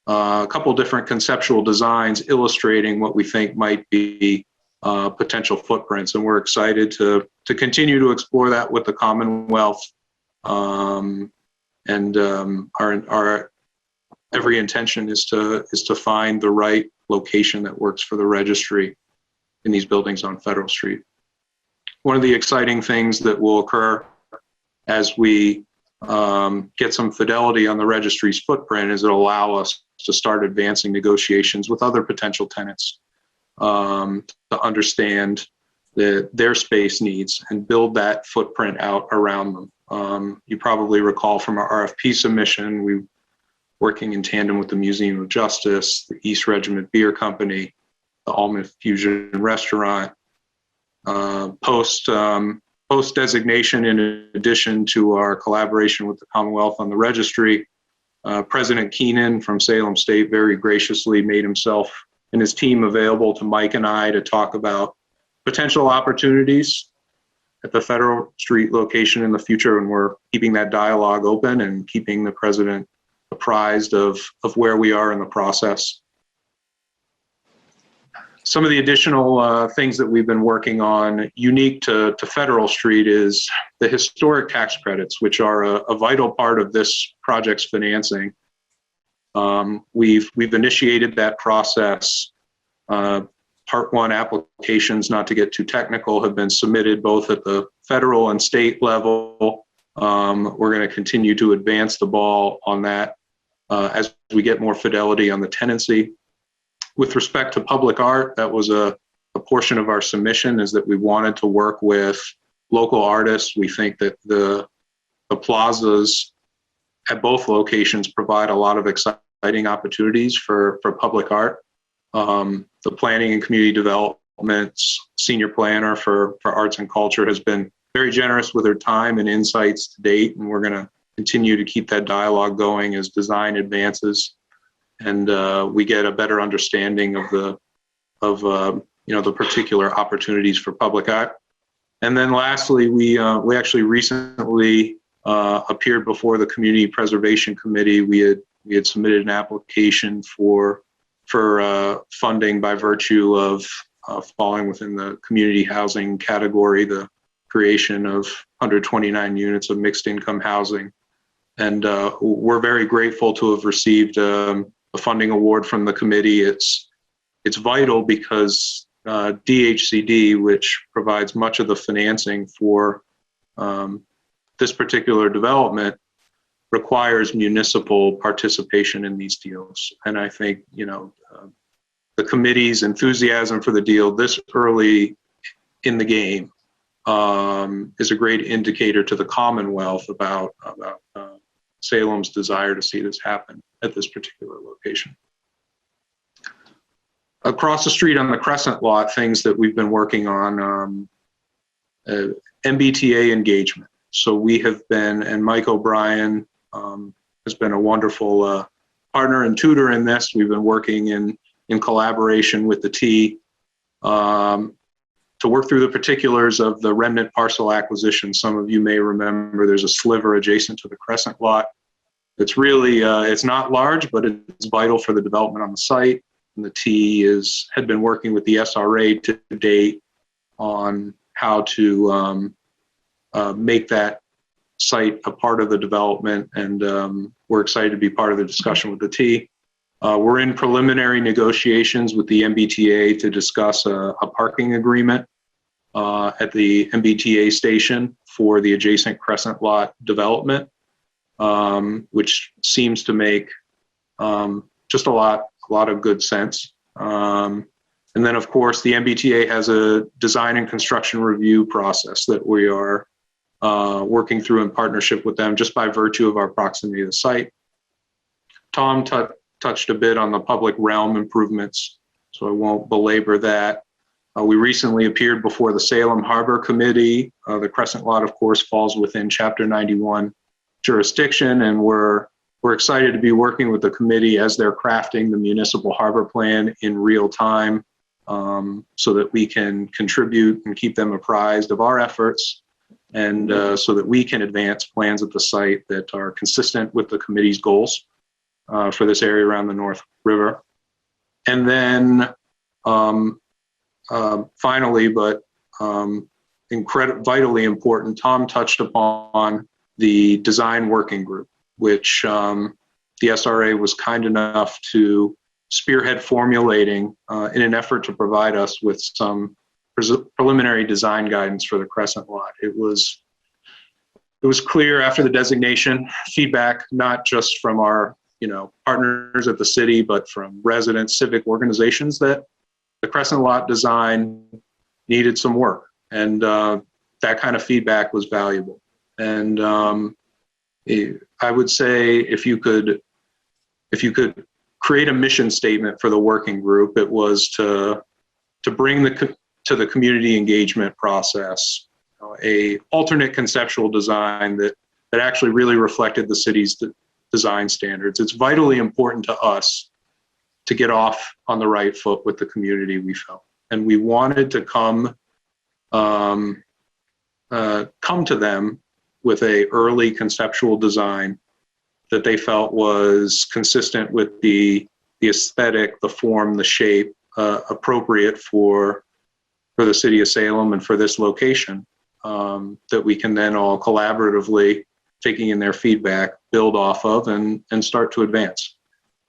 a couple different conceptual designs illustrating what we think might be potential footprints. And we're excited to continue to explore that with the Commonwealth. Our every intention is to find the right location that works for the registry in these buildings on Federal Street. One of the exciting things that will occur as we get some fidelity on the registry's footprint is it'll allow us to start advancing negotiations with other potential tenants to understand their space needs and build that footprint out around them. You probably recall from our RFP submission, we working in tandem with the Museum of Justice, the East Regiment Beer Company, the Allman Fusion Restaurant, post designation, in addition to our collaboration with the Commonwealth on the registry, President Keenan from Salem State very graciously made himself and his team available to Mike and I to talk about potential opportunities at the Federal Street location in the future, and we're keeping that dialogue open and keeping the president apprised of where we are in the process. Some of the additional things that we've been working on unique to Federal Street is the historic tax credits, which are a vital part of this project's financing. We've initiated that process. Part 1 applications, not to get too technical, have been submitted both at the federal and state level. We're going to continue to advance the ball on that as we get more fidelity on the tenancy. With respect to public art, that was a portion of our submission, is that we wanted to work with local artists. We think that the plazas at both locations provide a lot of exciting opportunities for public art. The planning and community development's senior planner for arts and culture has been very generous with her time and insights to date, and we're going to continue to keep that dialogue going as design advances and we get a better understanding of the particular opportunities for public art. And then lastly, we actually recently appeared before the Community Preservation Committee. We had submitted an application for funding by virtue of falling within the community housing category, the creation of 129 units of mixed income housing. And we're very grateful to have received a funding award from the committee. It's vital because DHCD, which provides much of the financing for this particular development, requires municipal participation in these deals. And I think, the committee's enthusiasm for the deal this early in the game is a great indicator to the Commonwealth about Salem's desire to see this happen at this particular location. Across the street on the Crescent lot, things that we've been working on, MBTA engagement. So we have been, and Mike O'Brien has been a wonderful partner and tutor in this. We've been working in collaboration with the T to work through the particulars of the remnant parcel acquisition. Some of you may remember there's a sliver adjacent to the Crescent lot. It's really, it's not large, but it's vital for the development on the site. And the T had been working with the SRA to date on how to make that site a part of the development. And we're excited to be part of the discussion with the T. We're in preliminary negotiations with the MBTA to discuss a parking agreement at the MBTA station for the adjacent Crescent lot development, which seems to make just a lot of good sense. And then, of course, the MBTA has a design and construction review process that we are working through in partnership with them just by virtue of our proximity to the site. Tom touched a bit on the public realm improvements, so I won't belabor that. We recently appeared before the Salem Harbor Committee. The Crescent lot, of course, falls within Chapter 91 jurisdiction, and we're excited to be working with the committee as they're crafting the municipal harbor plan in real time, so that we can contribute and keep them apprised of our efforts, and so that we can advance plans at the site that are consistent with the committee's goals for this area around the North River. And then finally, but vitally important, Tom touched upon the design working group, which the SRA was kind enough to spearhead formulating in an effort to provide us with some preliminary design guidance for the Crescent lot. It was clear after the designation, feedback not just from our partners at the city, but from residents, civic organizations, that the Crescent lot design needed some work. And that kind of feedback was valuable. And I would say if you could create a mission statement for the working group, it was to bring to the community engagement process a alternate conceptual design that actually really reflected the city's design standards. It's vitally important to us to get off on the right foot with the community, we felt. And we wanted to come to them with a early conceptual design that they felt was consistent with the aesthetic, the form, the shape, appropriate for the city of Salem and for this location, that we can then all collaboratively, taking in their feedback, build off of and start to advance.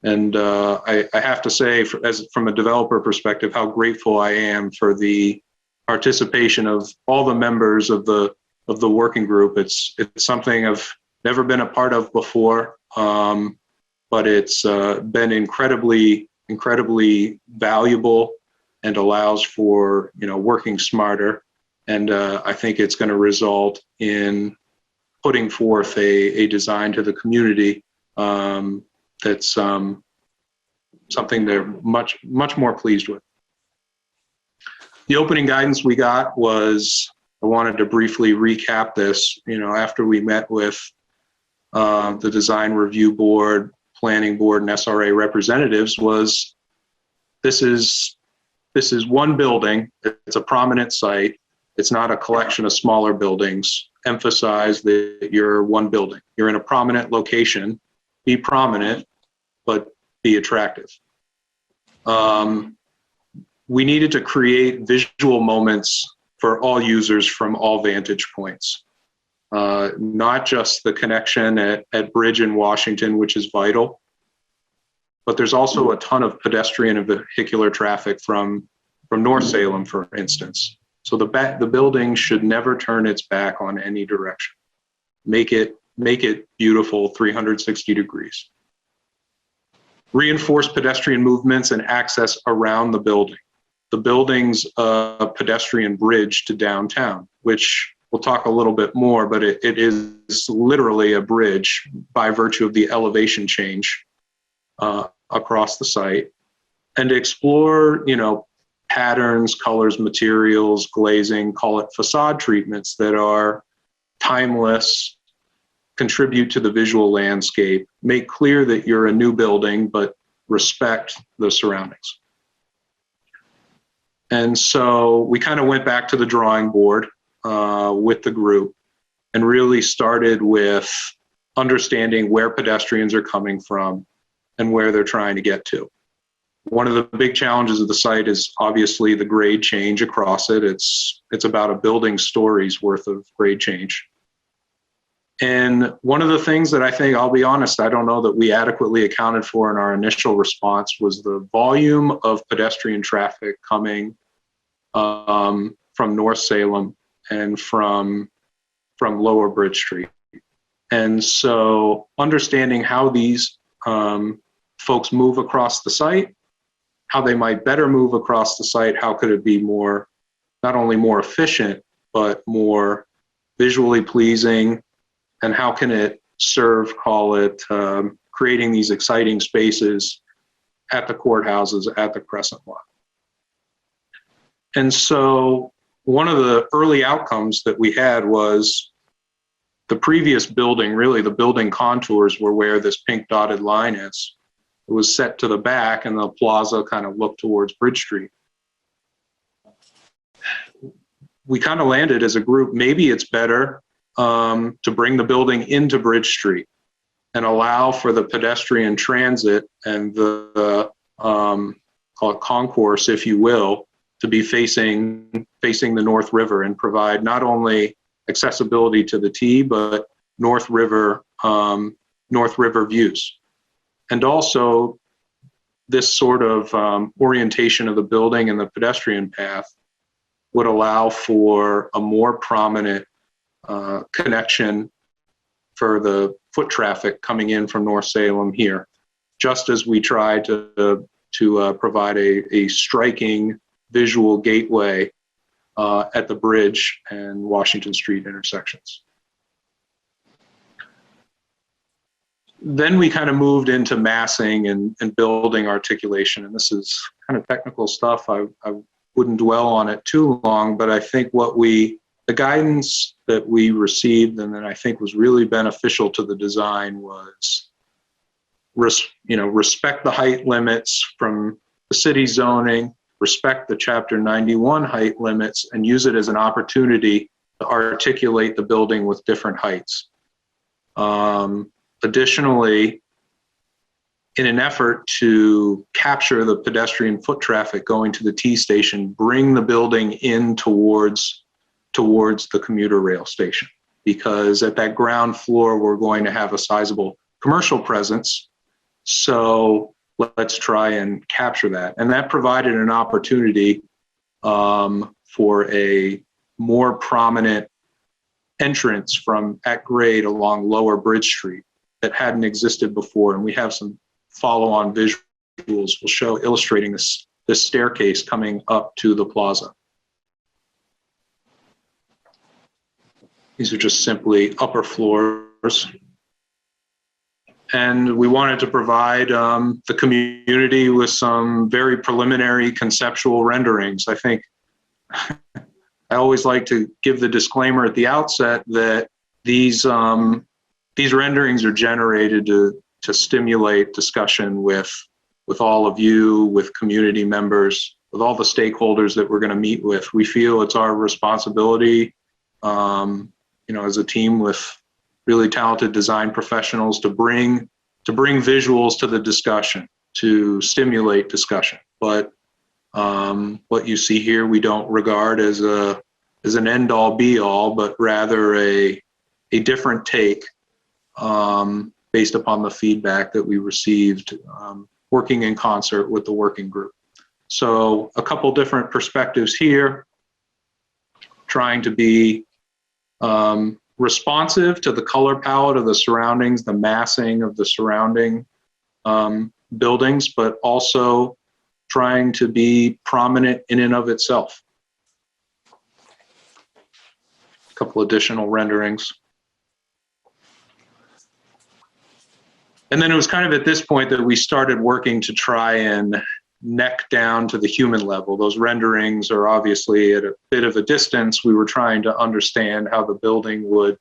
And I have to say, from a developer perspective, how grateful I am for the participation of all the members of the working group. It's something I've never been a part of before, but it's been incredibly valuable and allows for working smarter. And I think it's going to result in putting forth a design to the community that's something they're much more pleased with. The opening guidance we got was, I wanted to briefly recap this, after we met with the design review board, planning board, and SRA representatives, was this is one building. It's a prominent site. It's not a collection of smaller buildings. Emphasize that you're one building. You're in a prominent location. Be prominent, but be attractive. We needed to create visual moments for all users from all vantage points. Not just the connection at Bridge in Washington, which is vital, but there's also a ton of pedestrian and vehicular traffic from North Salem, for instance. So the building should never turn its back on any direction. Make it beautiful 360 degrees. Reinforce pedestrian movements and access around the building. The building's a pedestrian bridge to downtown, which we'll talk a little bit more, but it is literally a bridge by virtue of the elevation change across the site. And to explore, patterns, colors, materials, glazing, call it facade treatments that are timeless, contribute to the visual landscape, make clear that you're a new building, but respect the surroundings. And so we kind of went back to the drawing board with the group and really started with understanding where pedestrians are coming from and where they're trying to get to. One of the big challenges of the site is obviously the grade change across it. It's about a building story's worth of grade change. And one of the things that I think, I'll be honest, I don't know that we adequately accounted for in our initial response was the volume of pedestrian traffic coming from North Salem and from Lower Bridge Street. And so understanding how these folks move across the site, how they might better move across the site, how could it be more, not only more efficient, but more visually pleasing, and how can it serve, call it, creating these exciting spaces at the courthouses, at the Crescent Lot. And so one of the early outcomes that we had was the previous building, really the building contours were where this pink dotted line is. It was set to the back and the plaza kind of looked towards Bridge Street. We kind of landed as a group, maybe it's better to bring the building into Bridge Street and allow for the pedestrian transit and the call it concourse, if you will, to be facing the North River and provide not only accessibility to the T, but North River views. And also this sort of orientation of the building and the pedestrian path would allow for a more prominent connection for the foot traffic coming in from North Salem here, just as we try to provide a striking visual gateway at the Bridge and Washington Street intersections. Then we kind of moved into massing and building articulation. And this is kind of technical stuff. I wouldn't dwell on it too long, but I think the guidance that we received and that I think was really beneficial to the design was, respect the height limits from the city zoning, respect the Chapter 91 height limits, and use it as an opportunity to articulate the building with different heights. Additionally, in an effort to capture the pedestrian foot traffic going to the T station, bring the building in towards the commuter rail station, because at that ground floor, we're going to have a sizable commercial presence. So let's try and capture that. And that provided an opportunity for a more prominent entrance from at grade along Lower Bridge Street that hadn't existed before. And we have some follow-on visuals we'll show illustrating this staircase coming up to the plaza. These are just simply upper floors. And we wanted to provide the community with some very preliminary conceptual renderings. I think I always like to give the disclaimer at the outset that these renderings are generated to stimulate discussion with all of you, with community members, with all the stakeholders that we're going to meet with. We feel it's our responsibility, as a team with really talented design professionals to bring visuals to the discussion, to stimulate discussion. But what you see here, we don't regard as an end-all be-all, but rather a different take based upon the feedback that we received working in concert with the working group. So a couple different perspectives here, trying to be responsive to the color palette of the surroundings, the massing of the surrounding buildings, but also trying to be prominent in and of itself. A couple additional renderings. And then it was kind of at this point that we started working to try and neck down to the human level. Those renderings are obviously at a bit of a distance. We were trying to understand how the building would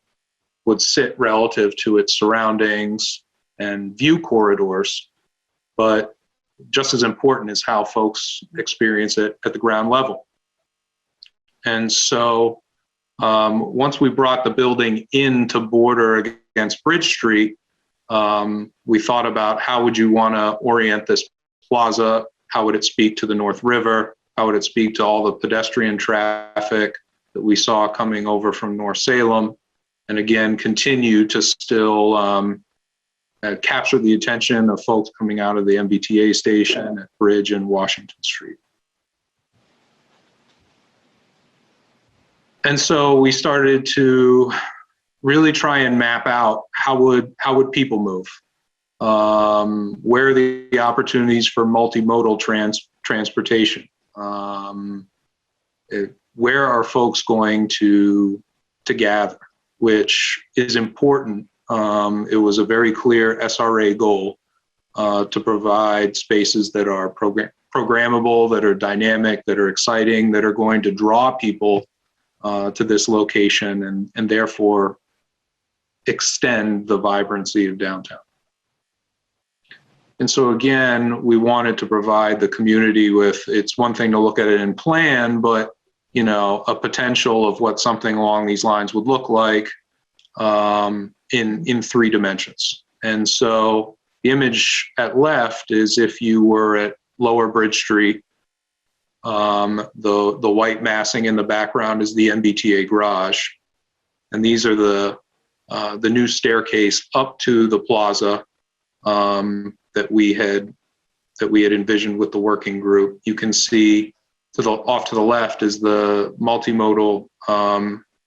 sit relative to its surroundings and view corridors. But just as important is how folks experience it at the ground level. And so once we brought the building in to border against Bridge Street, we thought about how would you want to orient this plaza? How would it speak to the North River? How would it speak to all the pedestrian traffic that we saw coming over from North Salem? And again, continue to still capture the attention of folks coming out of the MBTA station at Bridge and Washington Street. And so we started to really try and map out how would people move? Where are the opportunities for multimodal transportation? Where are folks going to gather, which is important. It was a very clear SRA goal to provide spaces that are programmable, that are dynamic, that are exciting, that are going to draw people to this location and therefore extend the vibrancy of downtown. And so again, we wanted to provide the community with, it's one thing to look at it in plan, but a potential of what something along these lines would look like in 3 dimensions. And so the image at left is if you were at Lower Bridge Street, the white massing in the background is the MBTA garage. And these are the new staircase up to the plaza that we had envisioned with the working group. You can see off to the left is the multimodal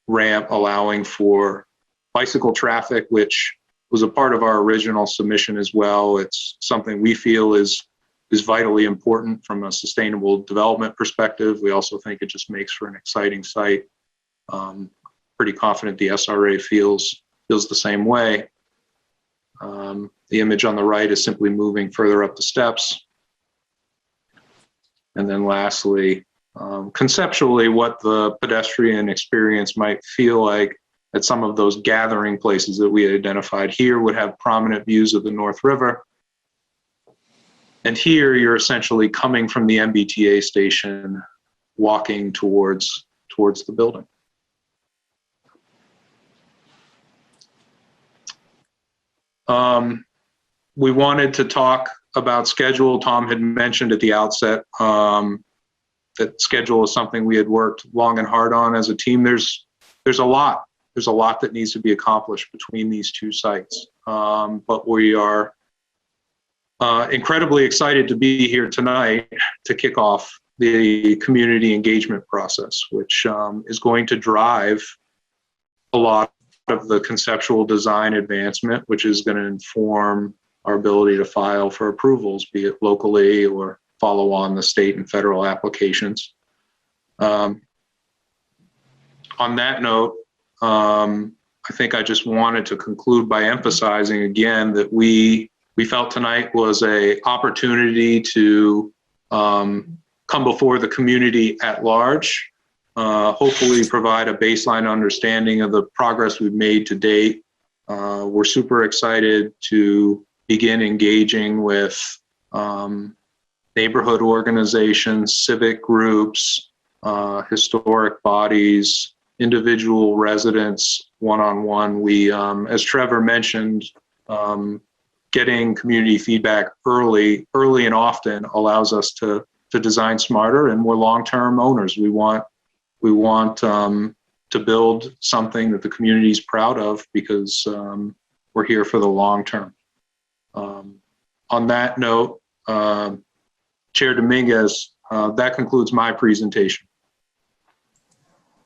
ramp allowing for bicycle traffic, which was a part of our original submission as well. It's something we feel is vitally important from a sustainable development perspective. We also think it just makes for an exciting site. Pretty confident the SRA feels the same way. The image on the right is simply moving further up the steps. And then lastly, conceptually, what the pedestrian experience might feel like at some of those gathering places that we identified. Here would have prominent views of the North River. And here you're essentially coming from the MBTA station, walking towards the building. We wanted to talk about schedule. Tom had mentioned at the outset that schedule is something we had worked long and hard on as a team. There's a lot that needs to be accomplished between these two sites. But we are incredibly excited to be here tonight to kick off the community engagement process, which is going to drive a lot of the conceptual design advancement, which is going to inform our ability to file for approvals, be it locally or follow on the state and federal applications. On that note, I think I just wanted to conclude by emphasizing again that we felt tonight was an opportunity to come before the community at large, hopefully provide a baseline understanding of the progress we've made to date. We're super excited to begin engaging with neighborhood organizations, civic groups, historic bodies, individual residents, one-on-one. We, as Trevor mentioned, getting community feedback early and often allows us to design smarter and more long-term owners. We want to build something that the community is proud of because we're here for the long term. On that note, Chair Dominguez, that concludes my presentation.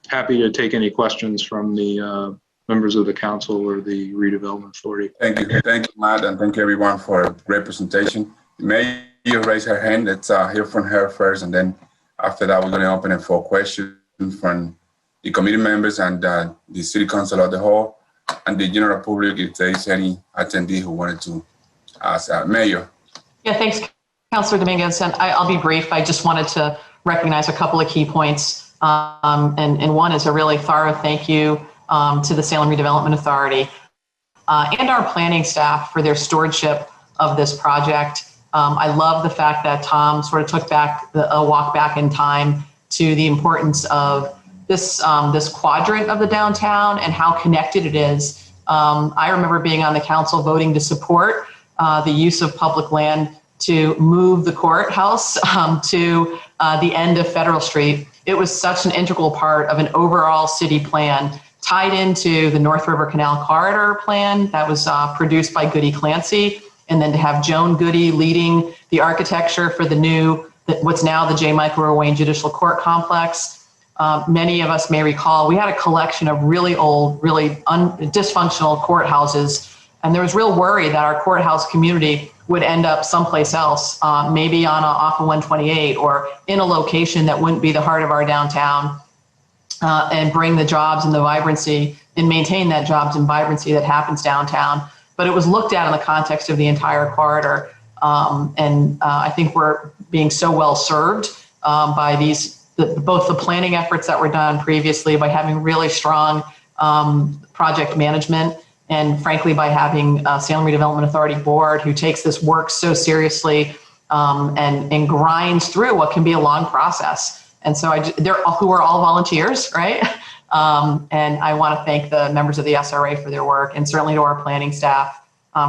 Happy to take any questions from the members of the council or the Redevelopment Authority. Thank you, Matt, and thank you everyone for a great presentation. May you raise her hand? Let's hear from her first, and then after that, we're going to open it for questions from the committee members and the City Council as a whole, and the general public if there is any attendee who wanted to ask Mayor. Yeah, thanks, Councilor Dominguez. And I'll be brief. I just wanted to recognize a couple of key points. And one is a really thorough thank you to the Salem Redevelopment Authority and our planning staff for their stewardship of this project. I love the fact that Tom sort of took a walk back in time to the importance of this quadrant of the downtown and how connected it is. I remember being on the council voting to support the use of public land to move the courthouse to the end of Federal Street. It was such an integral part of an overall city plan tied into the North River Canal Corridor plan that was produced by Goody Clancy, and then to have Joan Goody leading the architecture for the new, what's now the J. Michael Roe Wayne Judicial Court Complex. Many of us may recall we had a collection of really old, really dysfunctional courthouses, and there was real worry that our courthouse community would end up someplace else, maybe off of 128 or in a location that wouldn't be the heart of our downtown, and bring the jobs and the vibrancy and maintain that jobs and vibrancy that happens downtown. But it was looked at in the context of the entire corridor. And I think we're being so well served by both the planning efforts that were done previously, by having really strong project management, and frankly, by having Salem Redevelopment Authority Board who takes this work so seriously and grinds through what can be a long process. And so who are all volunteers, right? And I want to thank the members of the SRA for their work, and certainly to our planning staff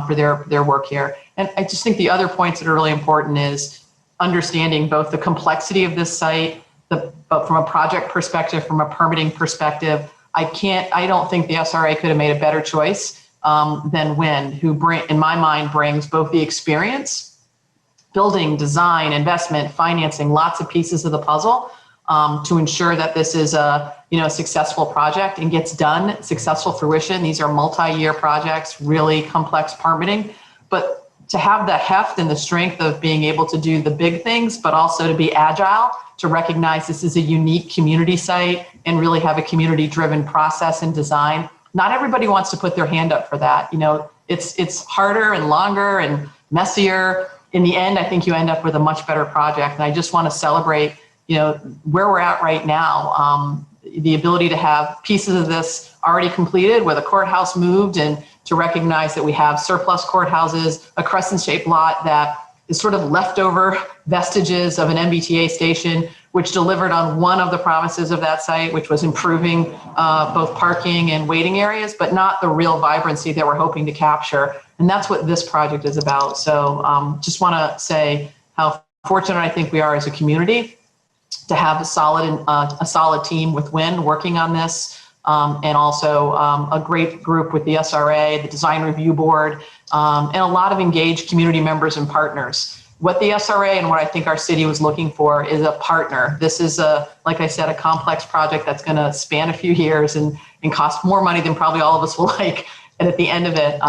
for their work here. And I just think the other points that are really important is understanding both the complexity of this site, but from a project perspective, from a permitting perspective. I don't think the SRA could have made a better choice than Wynn, who in my mind brings both the experience, building, design, investment, financing, lots of pieces of the puzzle to ensure that this is a successful project and gets done, successful fruition. These are multi-year projects, really complex permitting, but to have the heft and the strength of being able to do the big things, but also to be agile, to recognize this is a unique community site and really have a community-driven process and design. Not everybody wants to put their hand up for that. It's harder and longer and messier. In the end, I think you end up with a much better project. And I just want to celebrate, where we're at right now. The ability to have pieces of this already completed with a courthouse moved, and to recognize that we have surplus courthouses, a crescent-shaped lot that is sort of leftover vestiges of an MBTA station, which delivered on one of the promises of that site, which was improving both parking and waiting areas, but not the real vibrancy that we're hoping to capture. And that's what this project is about. So just want to say how fortunate I think we are as a community to have a solid team with Wynn working on this, and also a great group with the SRA, the Design Review Board, and a lot of engaged community members and partners. What the SRA and what I think our city was looking for is a partner. This is like I said, a complex project that's going to span a few years and cost more money than probably all of us will like. And at the end of it,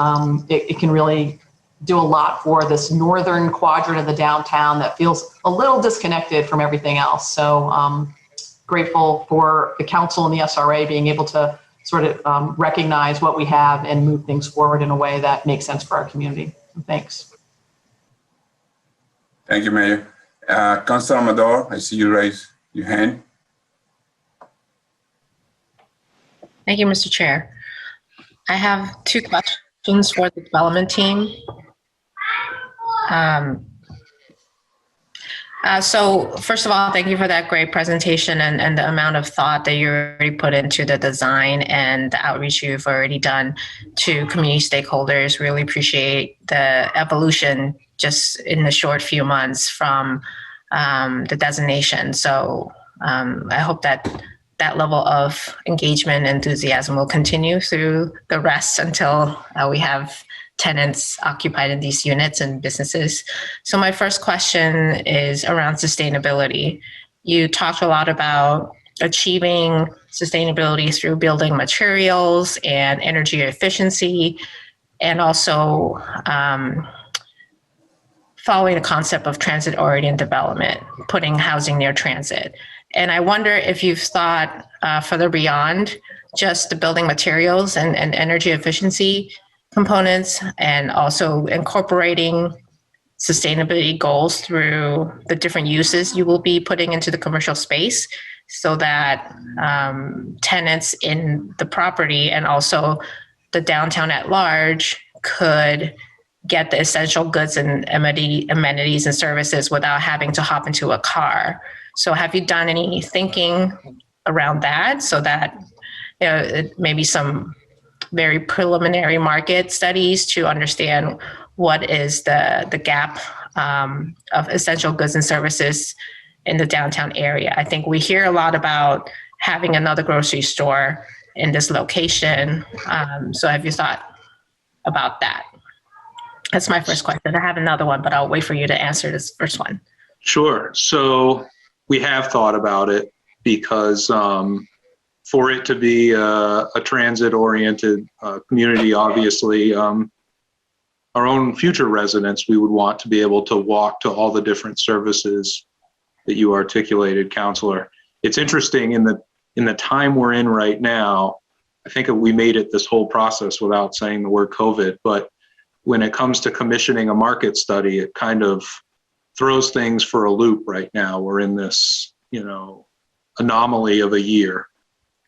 it can really do a lot for this northern quadrant of the downtown that feels a little disconnected from everything else. So grateful for the council and the SRA being able to sort of recognize what we have and move things forward in a way that makes sense for our community. Thanks. Thank you, Mayor. Councilor Amador, I see you raise your hand. Thank you, Mr. Chair. I have two questions for the development team. So first of all, thank you for that great presentation and the amount of thought that you already put into the design and the outreach you've already done to community stakeholders. Really appreciate the evolution just in the short few months from the designation. So I hope that that level of engagement and enthusiasm will continue through the rest until we have tenants occupied in these units and businesses. So my first question is around sustainability. You talked a lot about achieving sustainability through building materials and energy efficiency, and also following the concept of transit-oriented development, putting housing near transit. And I wonder if you've thought further beyond just the building materials and energy efficiency components, and also incorporating sustainability goals through the different uses you will be putting into the commercial space, so that tenants in the property and also the downtown at large could get the essential goods and amenities and services without having to hop into a car. So have you done any thinking around that, so that maybe some very preliminary market studies to understand what is the gap of essential goods and services in the downtown area? I think we hear a lot about having another grocery store in this location. So have you thought about that? That's my first question. I have another one, but I'll wait for you to answer this first one. Sure. So we have thought about it, because for it to be a transit-oriented community, obviously, our own future residents, we would want to be able to walk to all the different services that you articulated, Counselor. It's interesting, in the time we're in right now, I think we made it this whole process without saying the word COVID, but when it comes to commissioning a market study, it kind of throws things for a loop right now. We're in this, anomaly of a year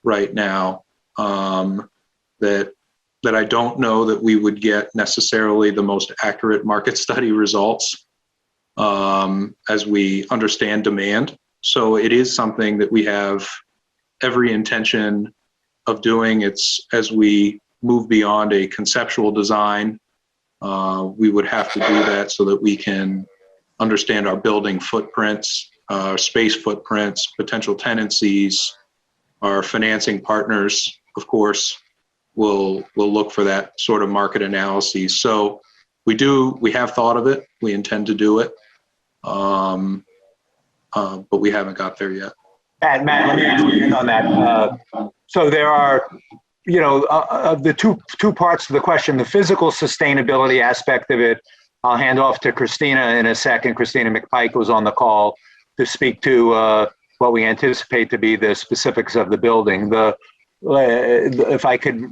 right now, that I don't know that we would get necessarily the most accurate market study results as we understand demand. So it is something that we have every intention of doing. It's as we move beyond a conceptual design, we would have to do that so that we can understand our building footprints, our space footprints, potential tenancies. Our financing partners, of course, will look for that sort of market analysis. So we have thought of it. We intend to do it, but we haven't got there yet. Matt, let me expand on that. So there are, the two parts to the question: the physical sustainability aspect of it, I'll hand off to Christina in a second. Christina McPike was on the call to speak to what we anticipate to be the specifics of the building. If I could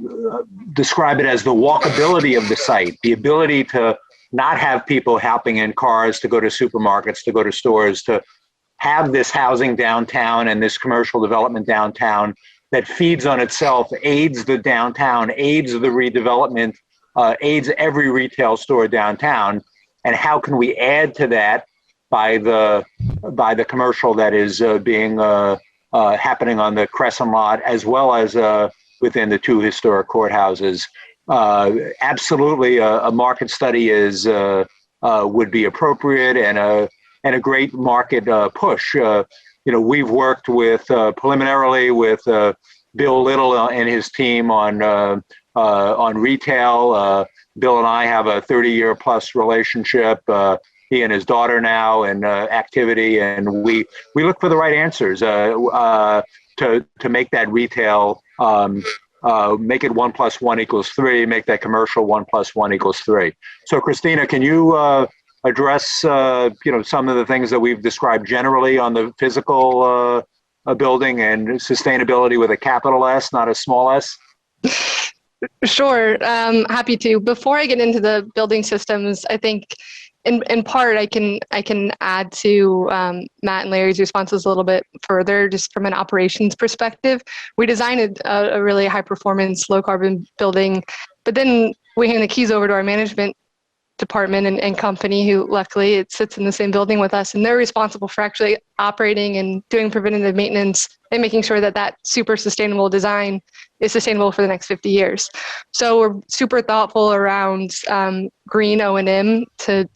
describe it as the walkability of the site, the ability to not have people hopping in cars to go to supermarkets, to go to stores, to have this housing downtown and this commercial development downtown that feeds on itself, aids the downtown, aids the redevelopment, aids every retail store downtown. And how can we add to that by the commercial that is being happening on the Crescent lot, as well as within the two historic courthouses? Absolutely, a market study would be appropriate, and a great market push. We've worked with preliminarily with Bill Little and his team on retail. Bill and I have a 30-year plus relationship. He and his daughter now, and activity, and we look for the right answers to make that retail, make it 1 + 1 = 3, make that commercial 1 + 1 = 3. So, Christina, can you address some of the things that we've described generally on the physical building and sustainability with a capital S, not a small s? Sure, happy to. Before I get into the building systems, I think in part I can add to Matt and Larry's responses a little bit further, just from an operations perspective. We designed a really high performance, low carbon building, but then we hand the keys over to our management department and company, who luckily it sits in the same building with us, and they're responsible for actually operating and doing preventative maintenance and making sure that that super sustainable design is sustainable for the next 50 years. So we're super thoughtful around green O&M to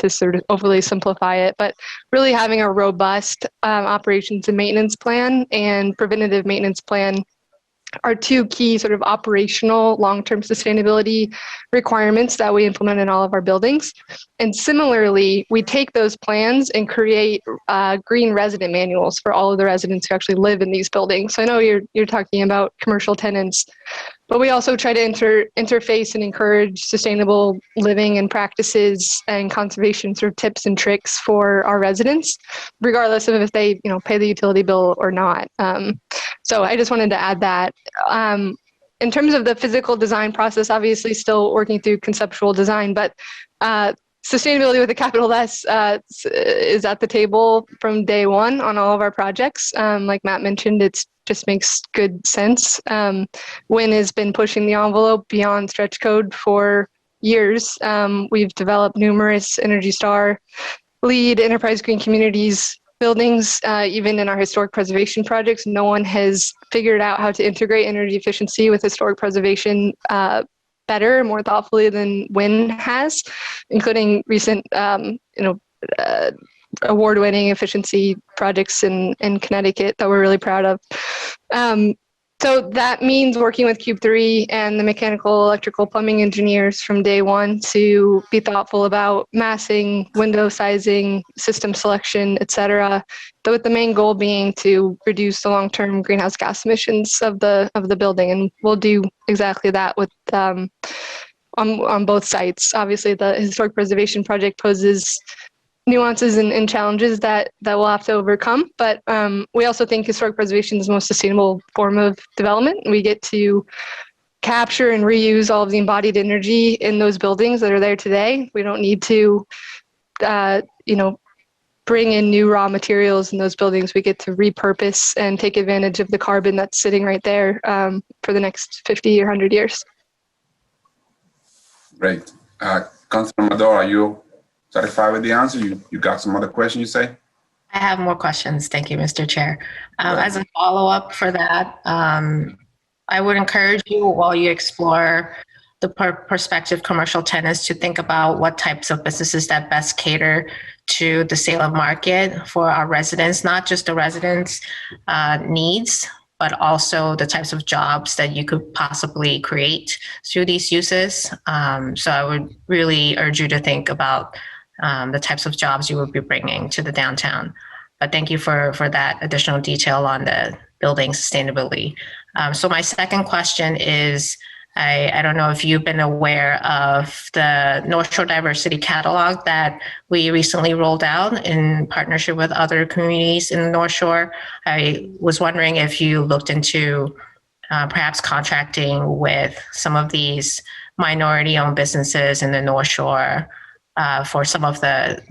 sort of overly simplify it, but really having a robust operations and maintenance plan and preventative maintenance plan are two key sort of operational long-term sustainability requirements that we implement in all of our buildings. And similarly, we take those plans and create green resident manuals for all of the residents who actually live in these buildings. So I know you're talking about commercial tenants, but we also try to interface and encourage sustainable living and practices and conservation sort of tips and tricks for our residents, regardless of if they pay the utility bill or not. So I just wanted to add that. In terms of the physical design process, obviously still working through conceptual design, but sustainability with a capital S is at the table from day one on all of our projects. Like Matt mentioned, it just makes good sense. WIN has been pushing the envelope beyond stretch code for years. We've developed numerous Energy Star LEED Enterprise Green Communities buildings. Even in our historic preservation projects, no one has figured out how to integrate energy efficiency with historic preservation better, more thoughtfully than WIN has, including recent award-winning efficiency projects in Connecticut that we're really proud of. So that means working with Cube 3 and the mechanical, electrical, plumbing engineers from day one to be thoughtful about massing, window sizing, system selection, et cetera, but with the main goal being to reduce the long-term greenhouse gas emissions of the building. And we'll do exactly that with on both sites. Obviously, the historic preservation project poses nuances and challenges that we'll have to overcome. But we also think historic preservation is the most sustainable form of development. We get to capture and reuse all of the embodied energy in those buildings that are there today. We don't need to, bring in new raw materials in those buildings. We get to repurpose and take advantage of the carbon that's sitting right there for the next 50 or 100 years. Great. Councilor Madore, are you satisfied with the answer? You got some other questions, you say? I have more questions. Thank you, Mr. Chair. As a follow-up for that, I would encourage you, while you explore the prospective commercial tenants, to think about what types of businesses that best cater to the Salem market for our residents, not just the residents' needs, but also the types of jobs that you could possibly create through these uses. So I would really urge you to think about the types of jobs you would be bringing to the downtown. But thank you for that additional detail on the building sustainability. So my second question is, I don't know if you've been aware of the North Shore Diversity Catalog that we recently rolled out in partnership with other communities in the North Shore. I was wondering if you looked into perhaps contracting with some of these minority-owned businesses in the North Shore for some of the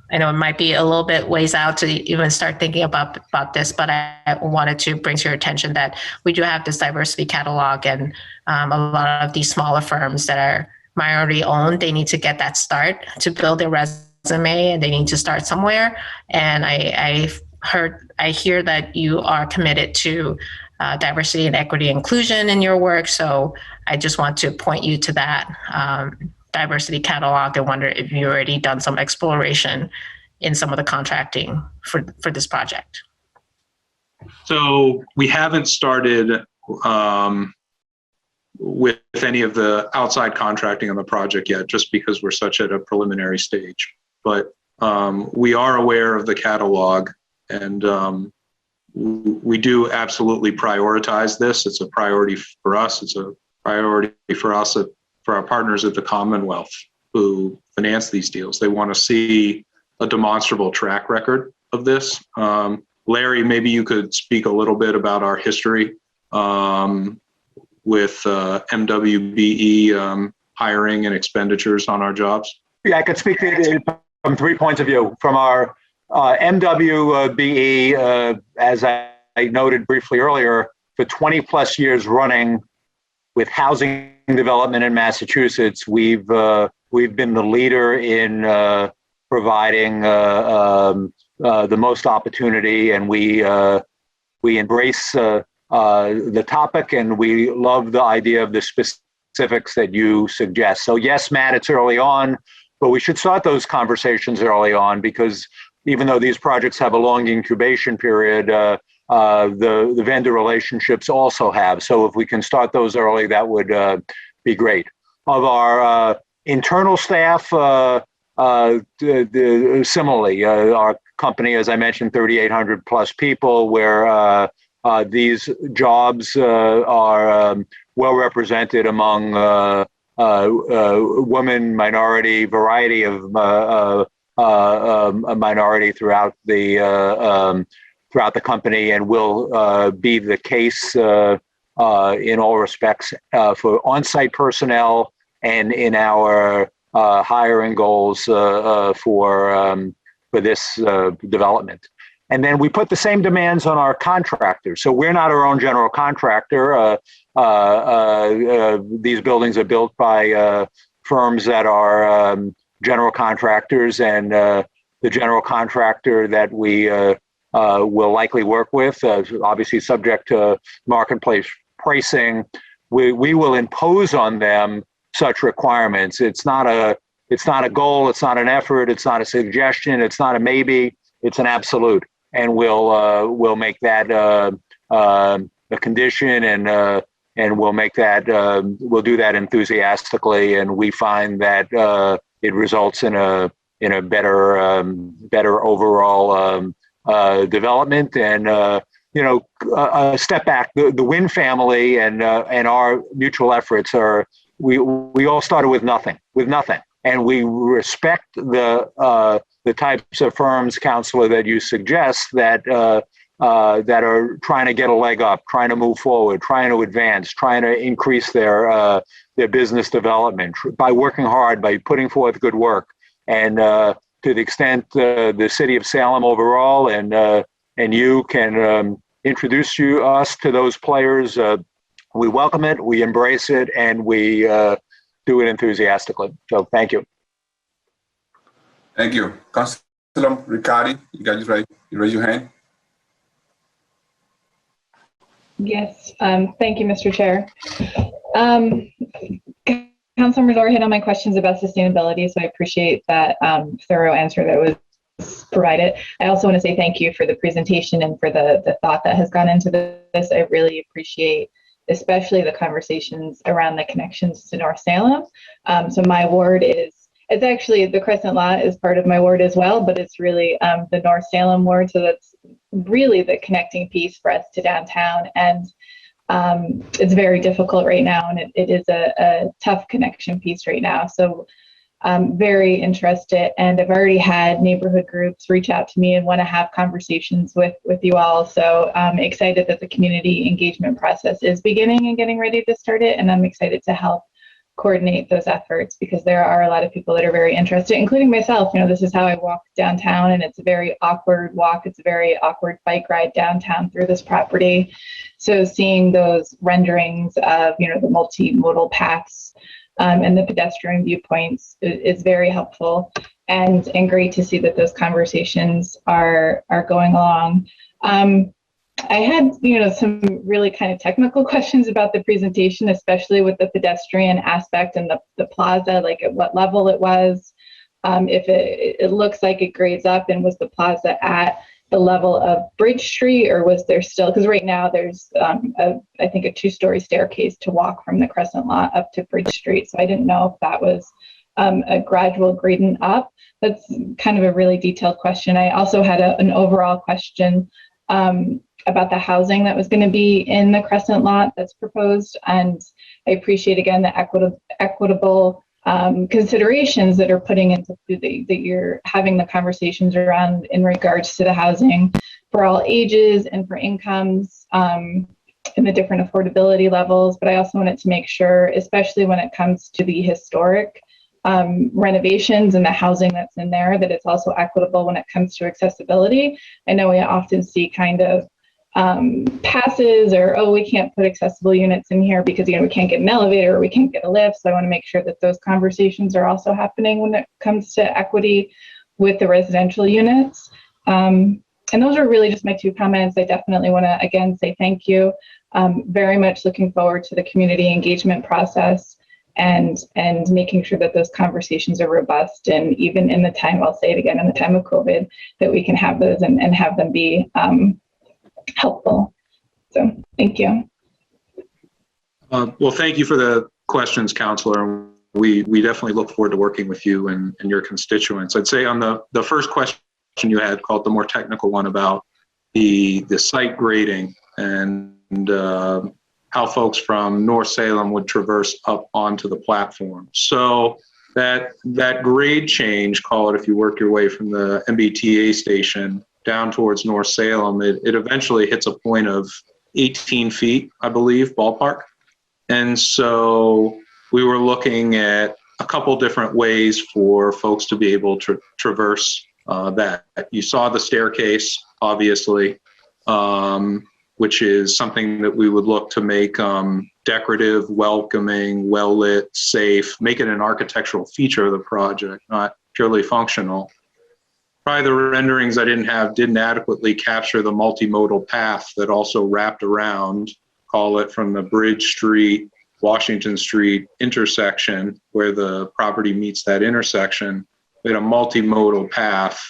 I know it might be a little bit ways out to even start thinking about this, but I wanted to bring to your attention that we do have this diversity catalog, and a lot of these smaller firms that are minority owned, they need to get that start to build their resume, and they need to start somewhere. And I hear that you are committed to diversity and equity inclusion in your work. So I just want to point you to that diversity catalog and wonder if you already done some exploration in some of the contracting for this project. So we haven't started with any of the outside contracting on the project yet, just because we're such at a preliminary stage. But we are aware of the catalog, and we do absolutely prioritize this. It's a priority for us. It's a priority for us, for our partners at the Commonwealth who finance these deals. They want to see a demonstrable track record of this. Larry, maybe you could speak a little bit about our history with MWBE hiring and expenditures on our jobs. Yeah, I could speak to it from 3 points of view. From our MWBE, as I noted briefly earlier, for 20 plus years running with housing development in Massachusetts, we've been the leader in providing the most opportunity, and we embrace the topic, and we love the idea of the specifics that you suggest. So yes, Matt, it's early on, but we should start those conversations early on, because even though these projects have a long incubation period, the vendor relationships also have. So if we can start those early, that would be great. Of our internal staff, similarly, our company, as I mentioned, 3,800 plus people, where these jobs are well represented among women, minority, variety of a minority throughout the company, and will be the case in all respects for on-site personnel and in our hiring goals for this development. And then we put the same demands on our contractors. So we're not our own general contractor. These buildings are built by firms that are general contractors, and the general contractor that we will likely work with, obviously subject to marketplace pricing, we will impose on them such requirements. It's not a goal, it's not an effort, it's not a suggestion, it's not a maybe, it's an absolute. And we'll make that a condition, and we'll make that we'll do that enthusiastically, and we find that it results in a better overall development. And a step back, the Wynn family and our mutual efforts are, we all started with nothing, and we respect the types of firms, Counselor, that you suggest that are trying to get a leg up, trying to move forward, trying to advance, trying to increase their business development by working hard, by putting forth good work. And to the extent the city of Salem overall and you can introduce us to those players, we welcome it, we embrace it, and we do it enthusiastically. So thank you. Thank you. Councilor Riccardi, you guys ready? You raise your hand. Yes, thank you, Mr. Chair. Councilor Medor hit on my questions about sustainability, so I appreciate that thorough answer that was provided. I also want to say thank you for the presentation and for the thought that has gone into this. I really appreciate especially the conversations around the connections to North Salem. So my ward it's actually, the Crescent Lot is part of my ward as well, but it's really the North Salem ward. So that's really the connecting piece for us to downtown. And it's very difficult right now, and it is a tough connection piece right now. So I'm very interested, and I've already had neighborhood groups reach out to me and want to have conversations with you all. So I'm excited that the community engagement process is beginning and getting ready to start it, and I'm excited to help coordinate those efforts, because there are a lot of people that are very interested, including myself. You know, this is how I walk downtown, and it's a very awkward walk. It's a very awkward bike ride downtown through this property. So seeing those renderings of, you know, the multimodal paths and the pedestrian viewpoints is very helpful, and great to see that those conversations are going along. I had, you know, some really kind of technical questions about the presentation, especially with the pedestrian aspect and the plaza, like at what level it was. If it looks like it grades up, and was the plaza at the level of Bridge Street, or was there still, because right now there's I think a 2-story staircase to walk from the Crescent Lot up to Bridge Street. So I didn't know if that was a gradual grading up. That's kind of a really detailed question. I also had an overall question about the housing that was going to be in the Crescent Lot that's proposed. And I appreciate, again, the equitable considerations that are putting into that you're having the conversations around in regards to the housing for all ages and for incomes and the different affordability levels. But I also wanted to make sure, especially when it comes to the historic renovations and the housing that's in there, that it's also equitable when it comes to accessibility. I know we often see kind of passes, or, oh, we can't put accessible units in here because, you know, we can't get an elevator or we can't get a lift. So I want to make sure that those conversations are also happening when it comes to equity with the residential units. And those are really just my 2 comments. I definitely want to, again, say thank you. Very much looking forward to the community engagement process, and making sure that those conversations are robust. And even in the time, I'll say it again, in the time of COVID, that we can have those and have them be helpful. So thank you. Well, thank you for the questions, Councilor. We definitely look forward to working with you and your constituents. I'd say on the first question you had, called the more technical one, about the site grading and how folks from North Salem would traverse up onto the platform. So that grade change, call it, if you work your way from the MBTA station down towards North Salem, it eventually hits a point of 18 feet, I believe, ballpark. And so we were looking at a couple different ways for folks to be able to traverse that. You saw the staircase, obviously, which is something that we would look to make decorative, welcoming, well-lit, safe, make it an architectural feature of the project, not purely functional. Probably the renderings I didn't adequately capture the multimodal path that also wrapped around, call it, from the Bridge Street, Washington Street intersection, where the property meets that intersection. We had a multimodal path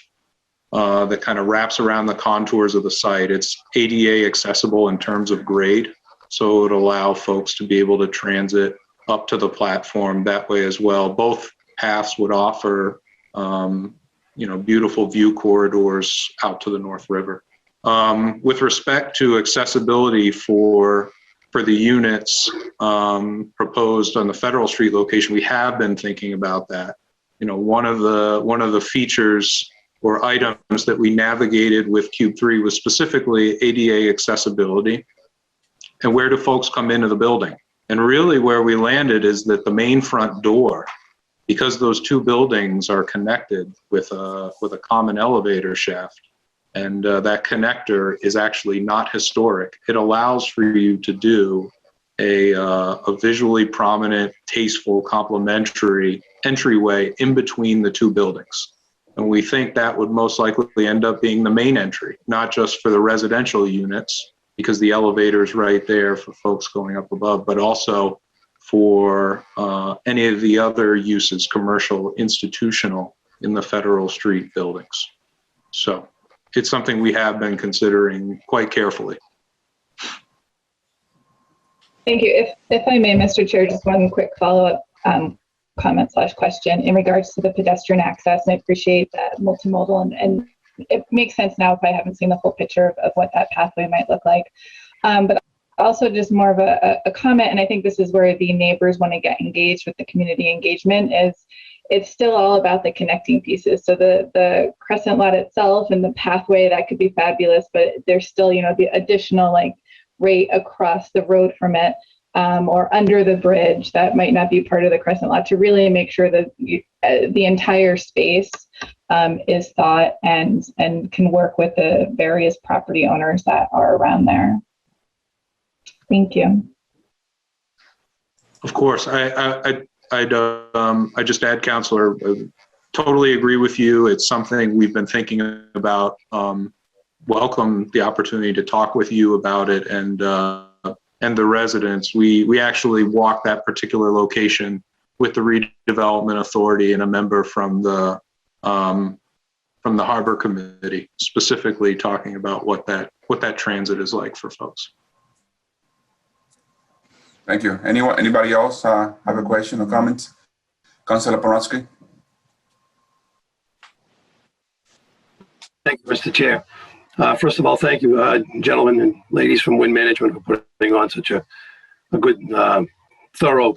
that kind of wraps around the contours of the site. It's ADA accessible in terms of grade, so it would allow folks to be able to transit up to the platform that way as well. Both paths would offer beautiful view corridors out to the North River. With respect to accessibility for the units proposed on the Federal Street location, we have been thinking about that. You know, one of the features or items that we navigated with Cube 3 was specifically ADA accessibility and where do folks come into the building. And really where we landed is that the main front door, because those 2 buildings are connected with a common elevator shaft, and that connector is actually not historic. It allows for you to do a visually prominent, tasteful, complementary entryway in between the 2 buildings. And we think that would most likely end up being the main entry, not just for the residential units, because the elevator is right there for folks going up above, but also for any of the other uses, commercial, institutional, in the Federal Street buildings. So it's something we have been considering quite carefully. Thank you. If I may, Mr. Chair, just one quick follow-up comment / question in regards to the pedestrian access. And I appreciate that multimodal, and it makes sense now if I haven't seen the full picture of what that pathway might look like. But also just more of a comment, and I think this is where the neighbors want to get engaged with the community engagement, is it's still all about the connecting pieces. So the crescent lot itself and the pathway, that could be fabulous, but there's still, the additional like right across the road from it, or under the bridge that might not be part of the crescent lot, to really make sure that the entire space is thought and can work with the various property owners that are around there. Thank you. Of course, I'd just add, Councilor, totally agree with you. It's something we've been thinking about. Welcome the opportunity to talk with you about it and the residents. We actually walked that particular location with the Redevelopment Authority and a member from the Harbor Committee, specifically talking about what that transit is like for folks. Thank you. Anybody else have a question or comment? Councilor Porowski. Thank you, Mr. Chair. First of all, thank you, gentlemen and ladies from Wind Management, for putting on such a good, thorough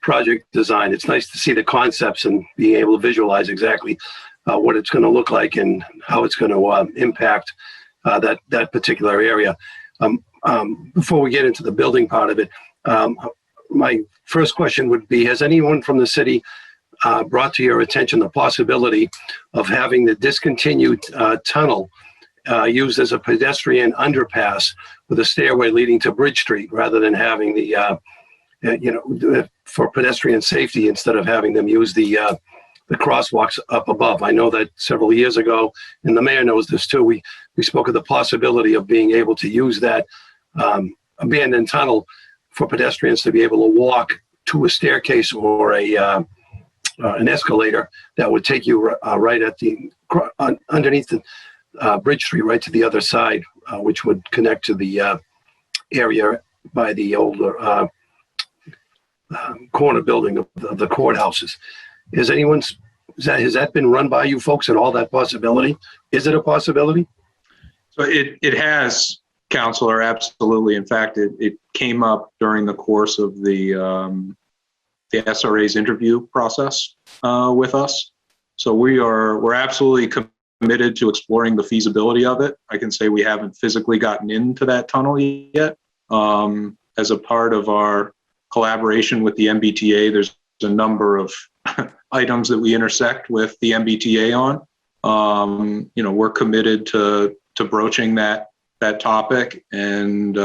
project design. It's nice to see the concepts and being able to visualize exactly what it's going to look like and how it's going to impact that particular area. Before we get into the building part of it, my first question would be, has anyone from the city brought to your attention the possibility of having the discontinued tunnel used as a pedestrian underpass with a stairway leading to Bridge Street, rather than having for pedestrian safety, instead of having them use the crosswalks up above? I know that several years ago, and the mayor knows this too, we spoke of the possibility of being able to use that abandoned tunnel for pedestrians to be able to walk to a staircase or an escalator that would take you right at underneath the Bridge Street, right to the other side, which would connect to the area by the older corner building of the courthouses. Has that been run by you folks at all, that possibility? Is it a possibility? So it has, Councilor, absolutely. In fact, it came up during the course of the SRA's interview process with us. So we're absolutely committed to exploring the feasibility of it. I can say we haven't physically gotten into that tunnel yet. As a part of our collaboration with the MBTA, there's a number of items that we intersect with the MBTA on. We're committed to broaching that topic and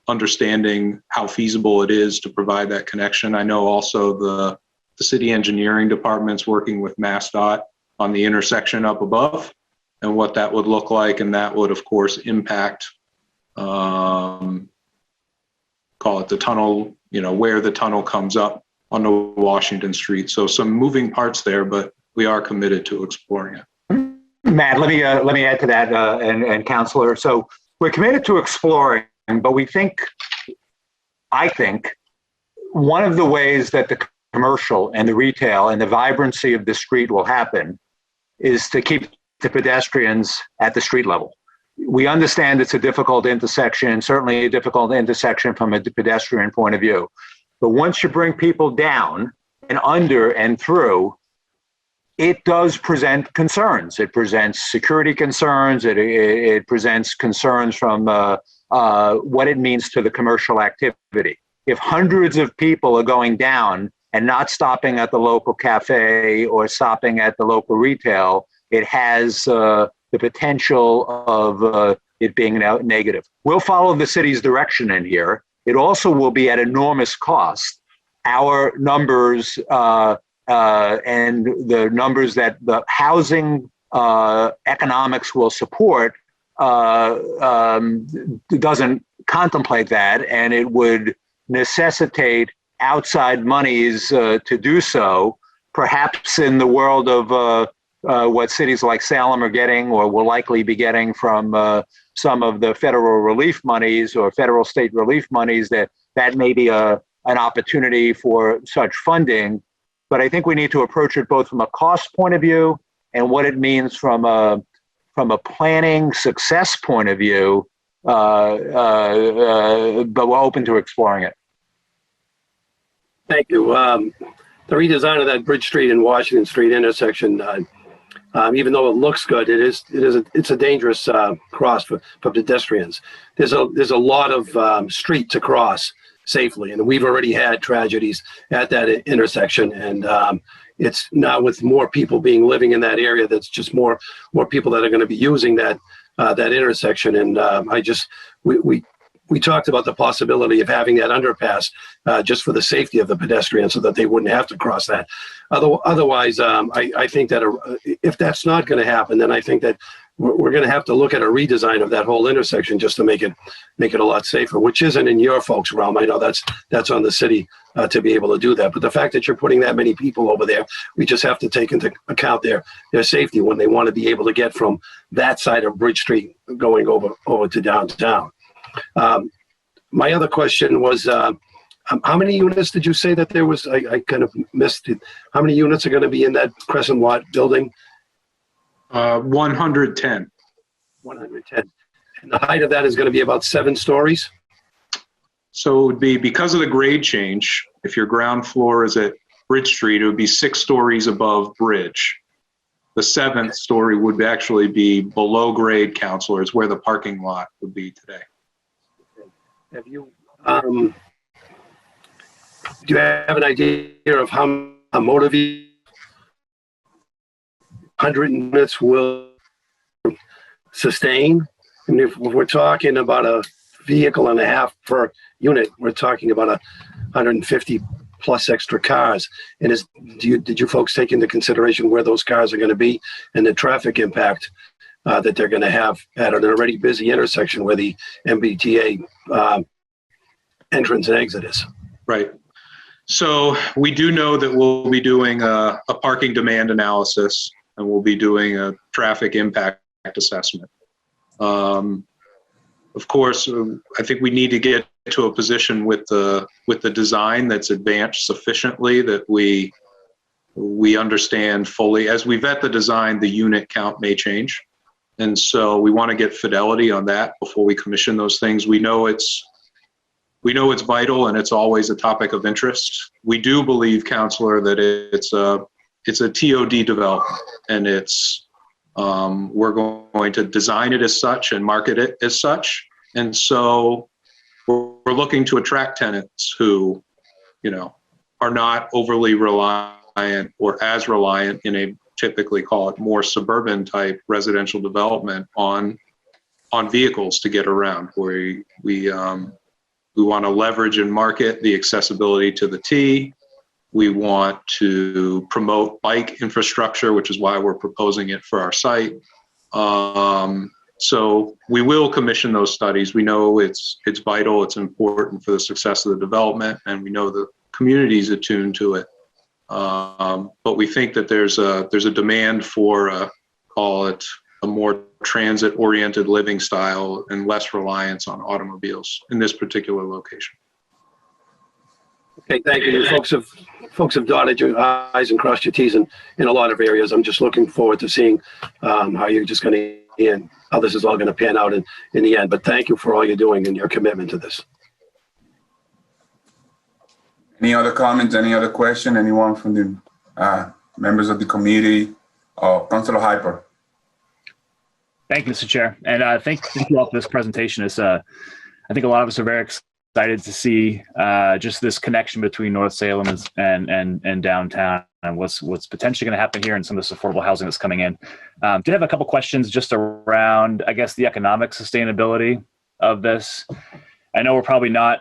understanding how feasible it is to provide that connection. I know also the city engineering department's working with MassDOT on the intersection up above and what that would look like, and that would of course impact call it the tunnel, where the tunnel comes up onto Washington Street. So some moving parts there, but we are committed to exploring it. Matt, let me add to that, and Councilor. So we're committed to exploring, but I think one of the ways that the commercial and the retail and the vibrancy of the street will happen is to keep the pedestrians at the street level. We understand it's a difficult intersection, certainly a difficult intersection from a pedestrian point of view. But once you bring people down and under and through, it does present concerns. It presents security concerns. It presents concerns from what it means to the commercial activity. If hundreds of people are going down and not stopping at the local cafe or stopping at the local retail, it has the potential of it being negative. We'll follow the city's direction in here. It also will be at enormous cost. Our numbers and the numbers that the housing economics will support doesn't contemplate that, and it would necessitate outside monies to do so, perhaps in the world of what cities like Salem are getting or will likely be getting from some of the federal relief monies or federal state relief monies, that may be an opportunity for such funding. But I think we need to approach it both from a cost point of view and what it means from a planning success point of view but we're open to exploring it. Thank you. The redesign of that Bridge Street and Washington Street intersection, even though it looks good, it's a dangerous cross for pedestrians. There's a lot of street to cross safely, and we've already had tragedies at that intersection. And it's now with more people living in that area, that's just more people that are going to be using that intersection. And we talked about the possibility of having that underpass just for the safety of the pedestrians so that they wouldn't have to cross that. Otherwise, I think that if that's not going to happen, then I think that we're going to have to look at a redesign of that whole intersection just to make it a lot safer, which isn't in your folks' realm. I know that's on the city to be able to do that. But the fact that you're putting that many people over there, we just have to take into account their safety when they want to be able to get from that side of Bridge Street going over to downtown. My other question was, how many units did you say that there was? I kind of missed it. How many units are going to be in that Crescent Lot building? 110. 110. And the height of that is going to be about 7 stories? So it would be, because of the grade change, if your ground floor is at Bridge Street, it would be 6 stories above Bridge. The 7th story would actually be below grade, Counselors, where the parking lot would be today. Have you, do you have an idea of how a motor vehicle 100 units will sustain? And if we're talking about a vehicle and a half per unit, we're talking about 150 plus extra cars. And did you folks take into consideration where those cars are going to be and the traffic impact that they're going to have at an already busy intersection where the MBTA entrance and exit is? Right. So we do know that we'll be doing a parking demand analysis, and we'll be doing a traffic impact assessment. Of course, I think we need to get to a position with the design that's advanced sufficiently that we understand fully. As we vet the design, the unit count may change. And so we want to get fidelity on that before we commission those things. We know it's vital, and it's always a topic of interest. We do believe, Counselor, that it's a TOD development, and we're going to design it as such and market it as such. And so we're looking to attract tenants who, are not overly reliant or as reliant in a, typically call it more suburban type residential development on vehicles to get around. We want to leverage and market the accessibility to the T. We want to promote bike infrastructure, which is why we're proposing it for our site. So we will commission those studies. We know it's vital, it's important for the success of the development, and we know the community is attuned to it. But we think that there's a demand for call it a more transit-oriented living style and less reliance on automobiles in this particular location. Okay, thank you. Folks have dotted your I's and crossed your T's in a lot of areas. I'm just looking forward to seeing how you're just going to and how this is all going to pan out in the end. But thank you for all you're doing and your commitment to this. Any other comments? Any other question? Anyone from the members of the committee? Oh, Councilor Hyper. Thank you, Mr. Chair. And thank you all for this presentation. I think a lot of us are very excited to see just this connection between North Salem and downtown and what's potentially going to happen here and some of this affordable housing that's coming in. Did have a couple questions just around, I guess, the economic sustainability of this. I know we're probably not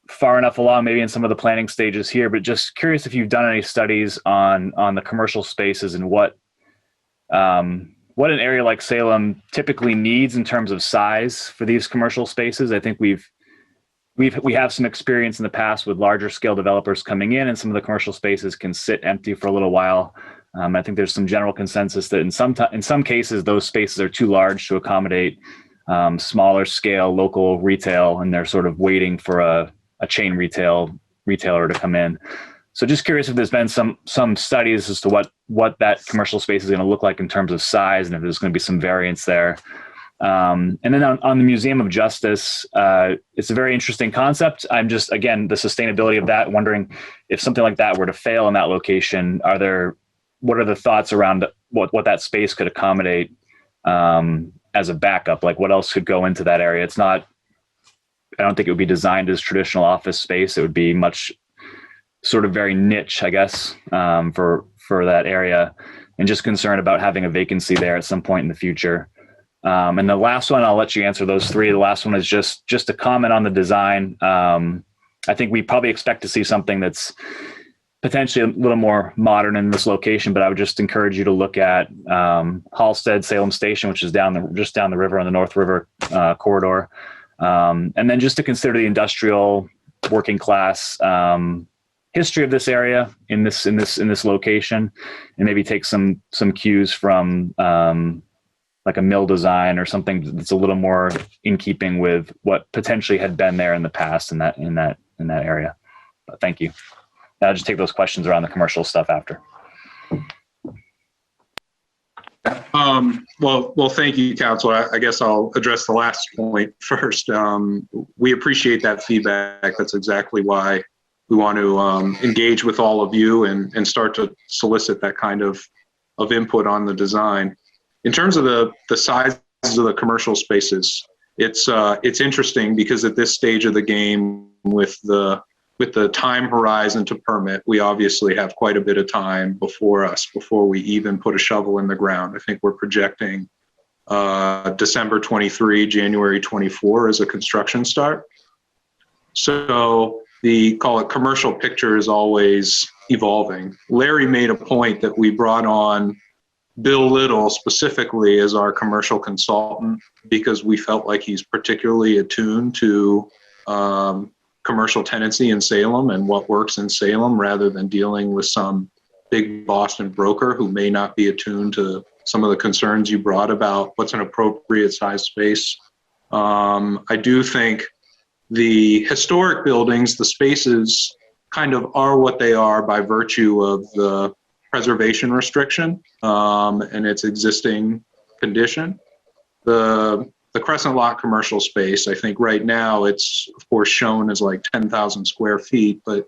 far enough along maybe in some of the planning stages here, but just curious if you've done any studies on the commercial spaces and what an area like Salem typically needs in terms of size for these commercial spaces. I think we have some experience in the past with larger scale developers coming in, and some of the commercial spaces can sit empty for a little while. I think there's some general consensus that in some cases those spaces are too large to accommodate smaller scale local retail, and they're sort of waiting for a chain retailer to come in. So just curious if there's been some studies as to what that commercial space is going to look like in terms of size, and if there's going to be some variance there. And then on the Museum of Justice, it's a very interesting concept. I'm just, again, the sustainability of that, wondering if something like that were to fail in that location, what are the thoughts around what that space could accommodate as a backup? Like what else could go into that area? It's not, I don't think it would be designed as traditional office space. It would be much sort of very niche, I guess, for that area, and just concerned about having a vacancy there at some point in the future. And the last one, I'll let you answer those three. The last one is just a comment on the design. I think we probably expect to see something that's potentially a little more modern in this location, but I would just encourage you to look at Halstead Salem Station, which is just down the river on the North River corridor. And then just to consider the industrial working class history of this area in this location, and maybe take some cues from like a mill design or something that's a little more in keeping with what potentially had been there in the past in that area. But thank you. I'll just take those questions around the commercial stuff after. Well, thank you, Councilor. I guess I'll address the last point first. We appreciate that feedback. That's exactly why we want to engage with all of you and start to solicit that kind of input on the design. In terms of the sizes of the commercial spaces, it's interesting because at this stage of the game with the time horizon to permit, we obviously have quite a bit of time before we even put a shovel in the ground. I think we're projecting December 23, January 24 as a construction start. So the, call it, commercial picture is always evolving. Larry made a point that we brought on Bill Little specifically as our commercial consultant because we felt like he's particularly attuned to commercial tenancy in Salem and what works in Salem, rather than dealing with some big Boston broker who may not be attuned to some of the concerns you brought about what's an appropriate size space. I do think the historic buildings, the spaces kind of are what they are by virtue of the preservation restriction and its existing condition. The Crescent Lot commercial space, I think right now it's of course shown as like 10,000 square feet, but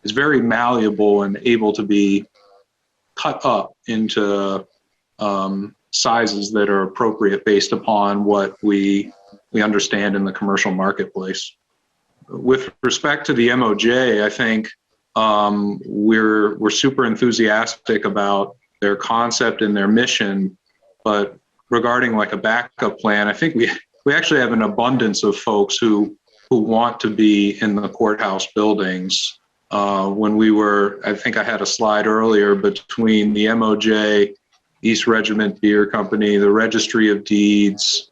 it's very malleable and able to be cut up into sizes that are appropriate based upon what we understand in the commercial marketplace. With respect to the MOJ, I think we're super enthusiastic about their concept and their mission, but regarding like a backup plan, I think we actually have an abundance of folks who want to be in the courthouse buildings. When we were, I think I had a slide earlier between the MOJ, East Regiment Beer Company, the Registry of Deeds,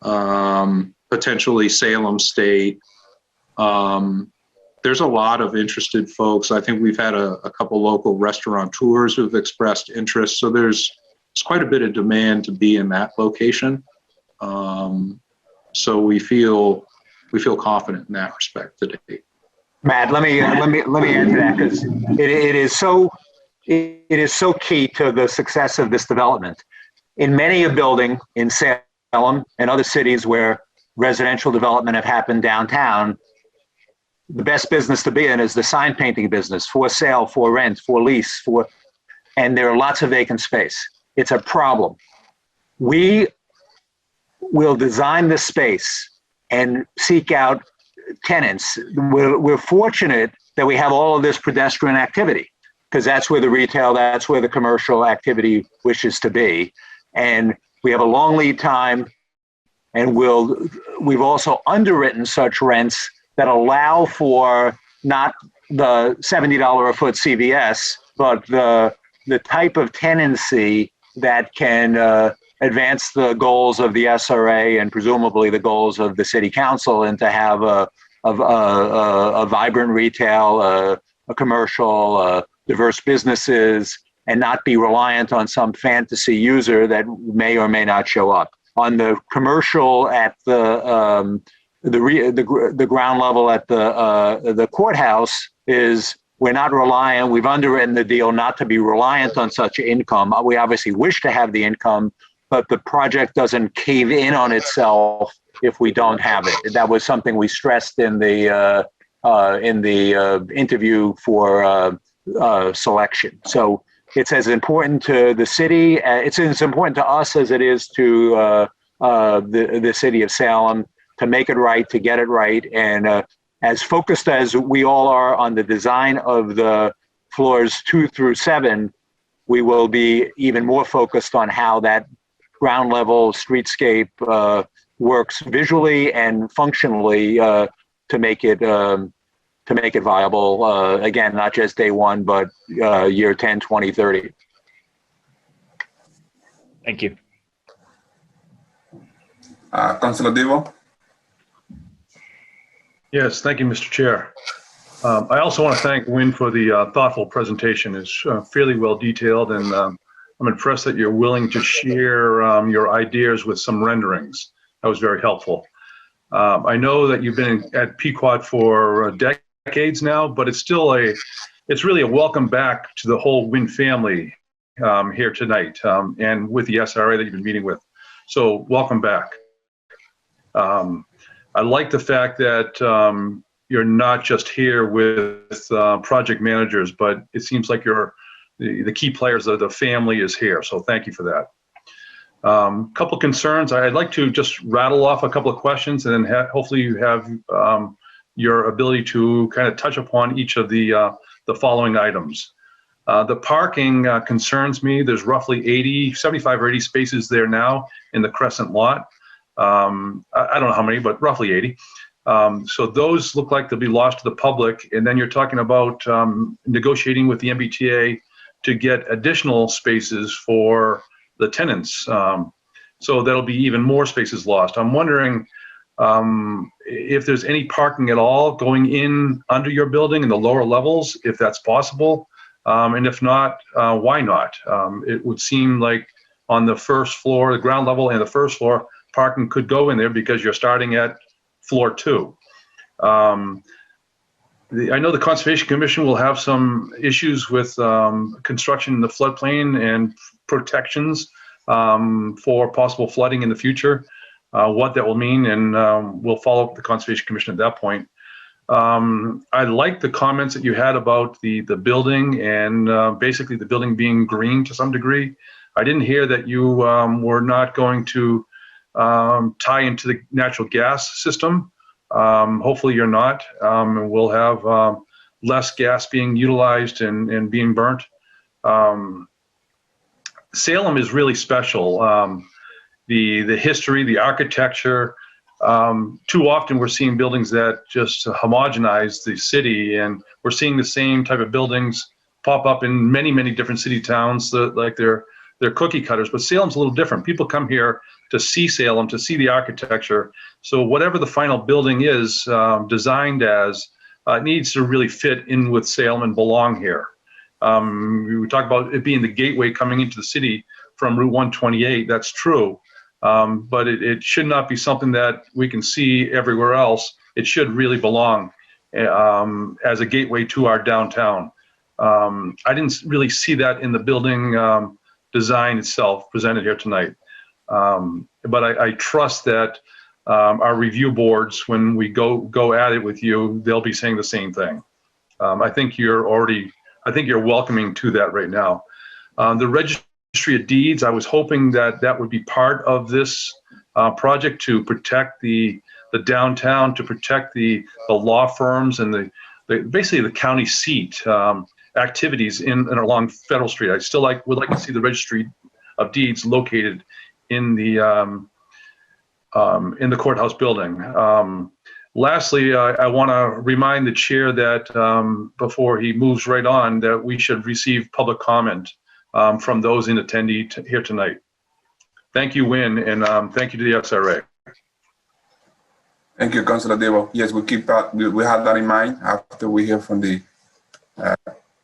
potentially Salem State. There's a lot of interested folks. I think we've had a couple local restaurateurs who've expressed interest. So there's quite a bit of demand to be in that location. So we feel confident in that respect today. Matt, let me add to that, because it is so key to the success of this development. In many a building in Salem and other cities where residential development have happened downtown, the best business to be in is the sign painting business, for sale, for rent, for lease, and there are lots of vacant space. It's a problem. We will design the space and seek out tenants. We're fortunate that we have all of this pedestrian activity, because that's where the retail, that's where the commercial activity wishes to be. And we have a long lead time, and we've also underwritten such rents that allow for not the $70 a foot CVS, but the type of tenancy that can advance the goals of the SRA and presumably the goals of the city council, and to have a vibrant retail, a commercial, diverse businesses, and not be reliant on some fantasy user that may or may not show up. On the commercial at the ground level at the courthouse is, we're not reliant, we've underwritten the deal not to be reliant on such income. We obviously wish to have the income, but the project doesn't cave in on itself if we don't have it. That was something we stressed in the interview for selection. So it's as important to the city. It's as important to us as it is to the city of Salem to make it right, to get it right, and as focused as we all are on the design of the floors 2 through 7, we will be even more focused on how that ground level streetscape works visually and functionally to make it viable. Again, not just day one, but year 10, 20, 30. Thank you. Councilor Devo? Yes, thank you, Mr. Chair. I also want to thank Wynn for the thoughtful presentation. It's fairly well detailed, and I'm impressed that you're willing to share your ideas with some renderings. That was very helpful. I know that you've been at Pequot for decades now, but it's really a welcome back to the whole Wynn family here tonight, and with the SRA that you've been meeting with. So welcome back. I like the fact that you're not just here with project managers, but it seems like the key players of the family is here. So thank you for that. Couple concerns. I'd like to just rattle off a couple of questions, and then hopefully you have your ability to kind of touch upon each of the following items. The parking concerns me. There's roughly 75 or 80 spaces there now in the Crescent lot. I don't know how many, but roughly 80. So those look like they'll be lost to the public. And then you're talking about negotiating with the MBTA to get additional spaces for the tenants. So that'll be even more spaces lost. I'm wondering if there's any parking at all going in under your building in the lower levels, if that's possible. And if not, why not? It would seem like on the first floor, the ground level and the first floor, parking could go in there because you're starting at floor 2. I know the Conservation Commission will have some issues with construction in the floodplain and protections for possible flooding in the future, what that will mean, and we'll follow up with the Conservation Commission at that point. I like the comments that you had about the building and basically the building being green to some degree. I didn't hear that you were not going to tie into the natural gas system. Hopefully you're not, and we'll have less gas being utilized and being burnt. Salem is really special. The history, the architecture, too often we're seeing buildings that just homogenize the city, and we're seeing the same type of buildings pop up in many, many different city towns like they're cookie cutters, but Salem's a little different. People come here to see Salem, to see the architecture. So whatever the final building is designed as, it needs to really fit in with Salem and belong here. We talk about it being the gateway coming into the city from Route 128. That's true, but it should not be something that we can see everywhere else. It should really belong as a gateway to our downtown. I didn't really see that in the building design itself presented here tonight. But I trust that our review boards, when we go at it with you, they'll be saying the same thing. I think you're welcoming to that right now. The Registry of Deeds, I was hoping that would be part of this project to protect the downtown, to protect the law firms and basically the county seat activities in and along Federal Street. I still would like to see the Registry of Deeds located in the courthouse building. Lastly, I want to remind the chair that before he moves right on, that we should receive public comment from those in attendee here tonight. Thank you, Wynn, and thank you to the SRA. Thank you, Councilor Devo. Yes, we keep that. We have that in mind. After we hear from the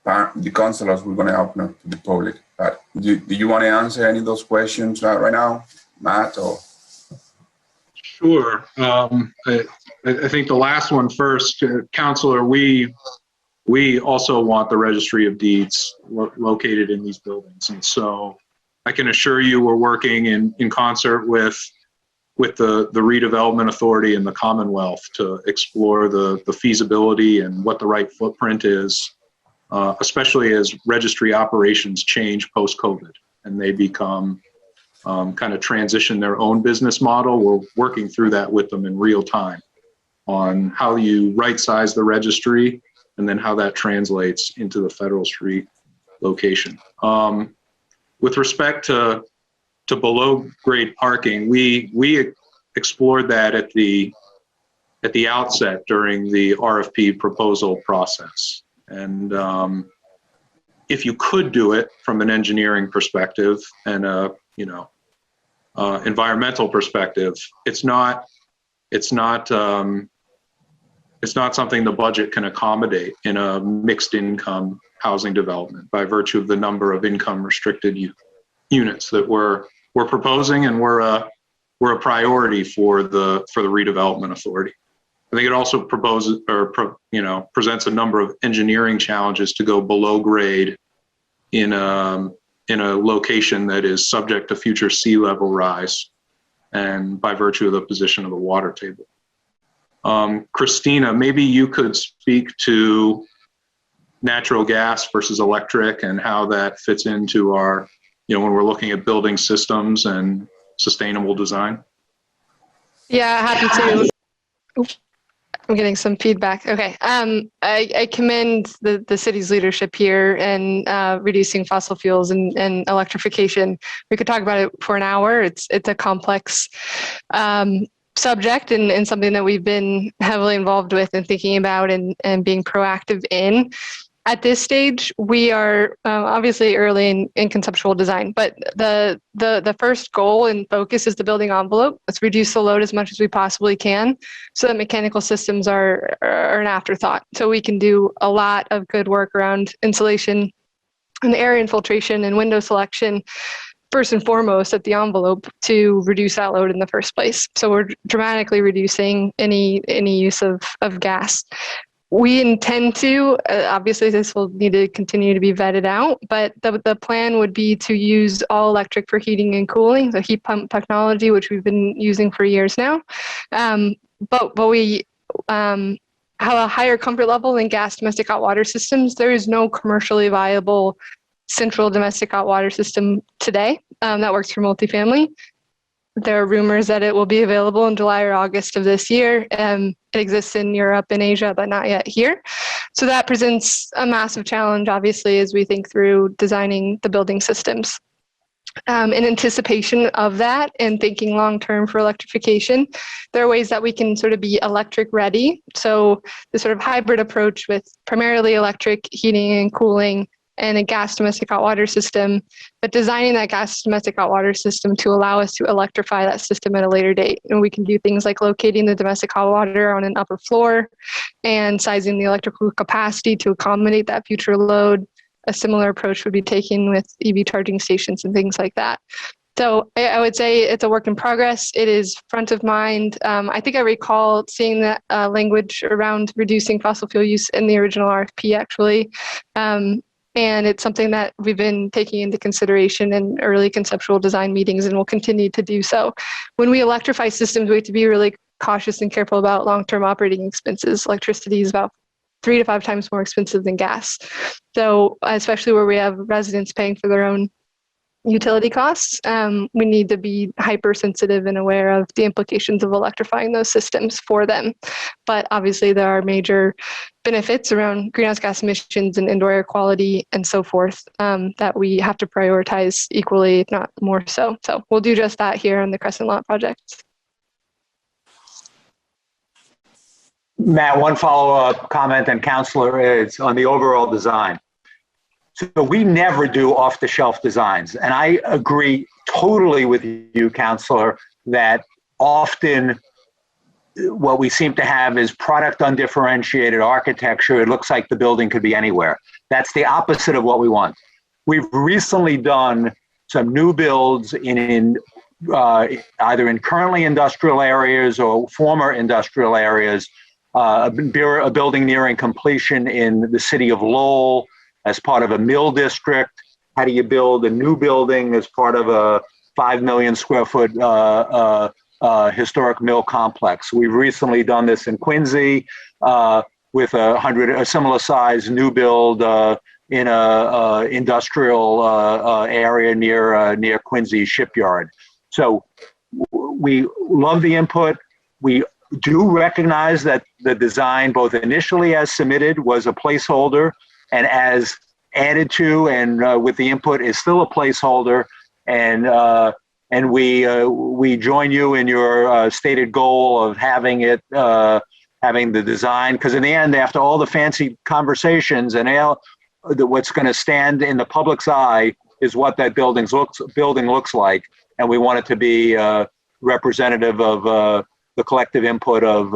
councilors, we're going to open up to the public. Do you want to answer any of those questions right now, Matt? Or? Sure. I think the last one first, Councilor, we also want the Registry of Deeds located in these buildings. And so I can assure you we're working in concert with the Redevelopment Authority and the Commonwealth to explore the feasibility and what the right footprint is, especially as registry operations change post-COVID and they become kind of transition their own business model. We're working through that with them in real time on how you right-size the registry and then how that translates into the Federal Street location. With respect to below grade parking, we explored that at the outset during the RFP proposal process. And if you could do it from an engineering perspective and a environmental perspective, it's not something the budget can accommodate in a mixed income housing development by virtue of the number of income restricted units that we're proposing, and we're a priority for the Redevelopment Authority. I think it also presents a number of engineering challenges to go below grade in a location that is subject to future sea level rise and by virtue of the position of the water table. Christina, maybe you could speak to natural gas versus electric and how that fits into our, when we're looking at building systems and sustainable design. Yeah, happy to. I'm getting some feedback. Okay. I commend the city's leadership here in reducing fossil fuels and electrification. We could talk about it for an hour. It's a complex subject and something that we've been heavily involved with and thinking about and being proactive in. At this stage, we are obviously early in conceptual design, but the first goal and focus is the building envelope. Let's reduce the load as much as we possibly can so that mechanical systems are an afterthought. So we can do a lot of good work around insulation and air infiltration and window selection, first and foremost at the envelope, to reduce that load in the first place. So we're dramatically reducing any use of gas. We intend to, obviously this will need to continue to be vetted out, but the plan would be to use all electric for heating and cooling, so heat pump technology, which we've been using for years now. But we have a higher comfort level than gas domestic hot water systems. There is no commercially viable central domestic hot water system today that works for multifamily. There are rumors that it will be available in July or August of this year. It exists in Europe and Asia, but not yet here. So that presents a massive challenge, obviously, as we think through designing the building systems. In anticipation of that and thinking long-term for electrification, there are ways that we can sort of be electric ready. So the sort of hybrid approach with primarily electric heating and cooling and a gas domestic hot water system, but designing that gas domestic hot water system to allow us to electrify that system at a later date. And we can do things like locating the domestic hot water on an upper floor and sizing the electrical capacity to accommodate that future load. A similar approach would be taken with EV charging stations and things like that. So I would say it's a work in progress. It is front of mind. I think I recall seeing that language around reducing fossil fuel use in the original RFP, actually. And it's something that we've been taking into consideration in early conceptual design meetings and will continue to do so. When we electrify systems, we have to be really cautious and careful about long-term operating expenses. Electricity is about 3 to 5 times more expensive than gas. So especially where we have residents paying for their own utility costs, we need to be hypersensitive and aware of the implications of electrifying those systems for them. But obviously there are major benefits around greenhouse gas emissions and indoor air quality and so forth that we have to prioritize equally, if not more so. So we'll do just that here on the Crescent Lot project. Matt, one follow-up comment, and Counselor, is on the overall design. So we never do off-the-shelf designs. And I agree totally with you, Counselor, that often what we seem to have is product undifferentiated architecture. It looks like the building could be anywhere. That's the opposite of what we want. We've recently done some new builds in either in currently industrial areas or former industrial areas, a building nearing completion in the city of Lowell, as part of a mill district, how do you build a new building as part of a 5 million square foot historic mill complex. We've recently done this in Quincy with a similar size new build in a industrial area near Quincy shipyard. So we love the input. We do recognize that the design, both initially as submitted, was a placeholder, and as added to and with the input is still a placeholder. And we join you in your stated goal of having it, having the design, because in the end, after all the fancy conversations and what's going to stand in the public's eye is what that building looks like, and we want it to be representative of the collective input of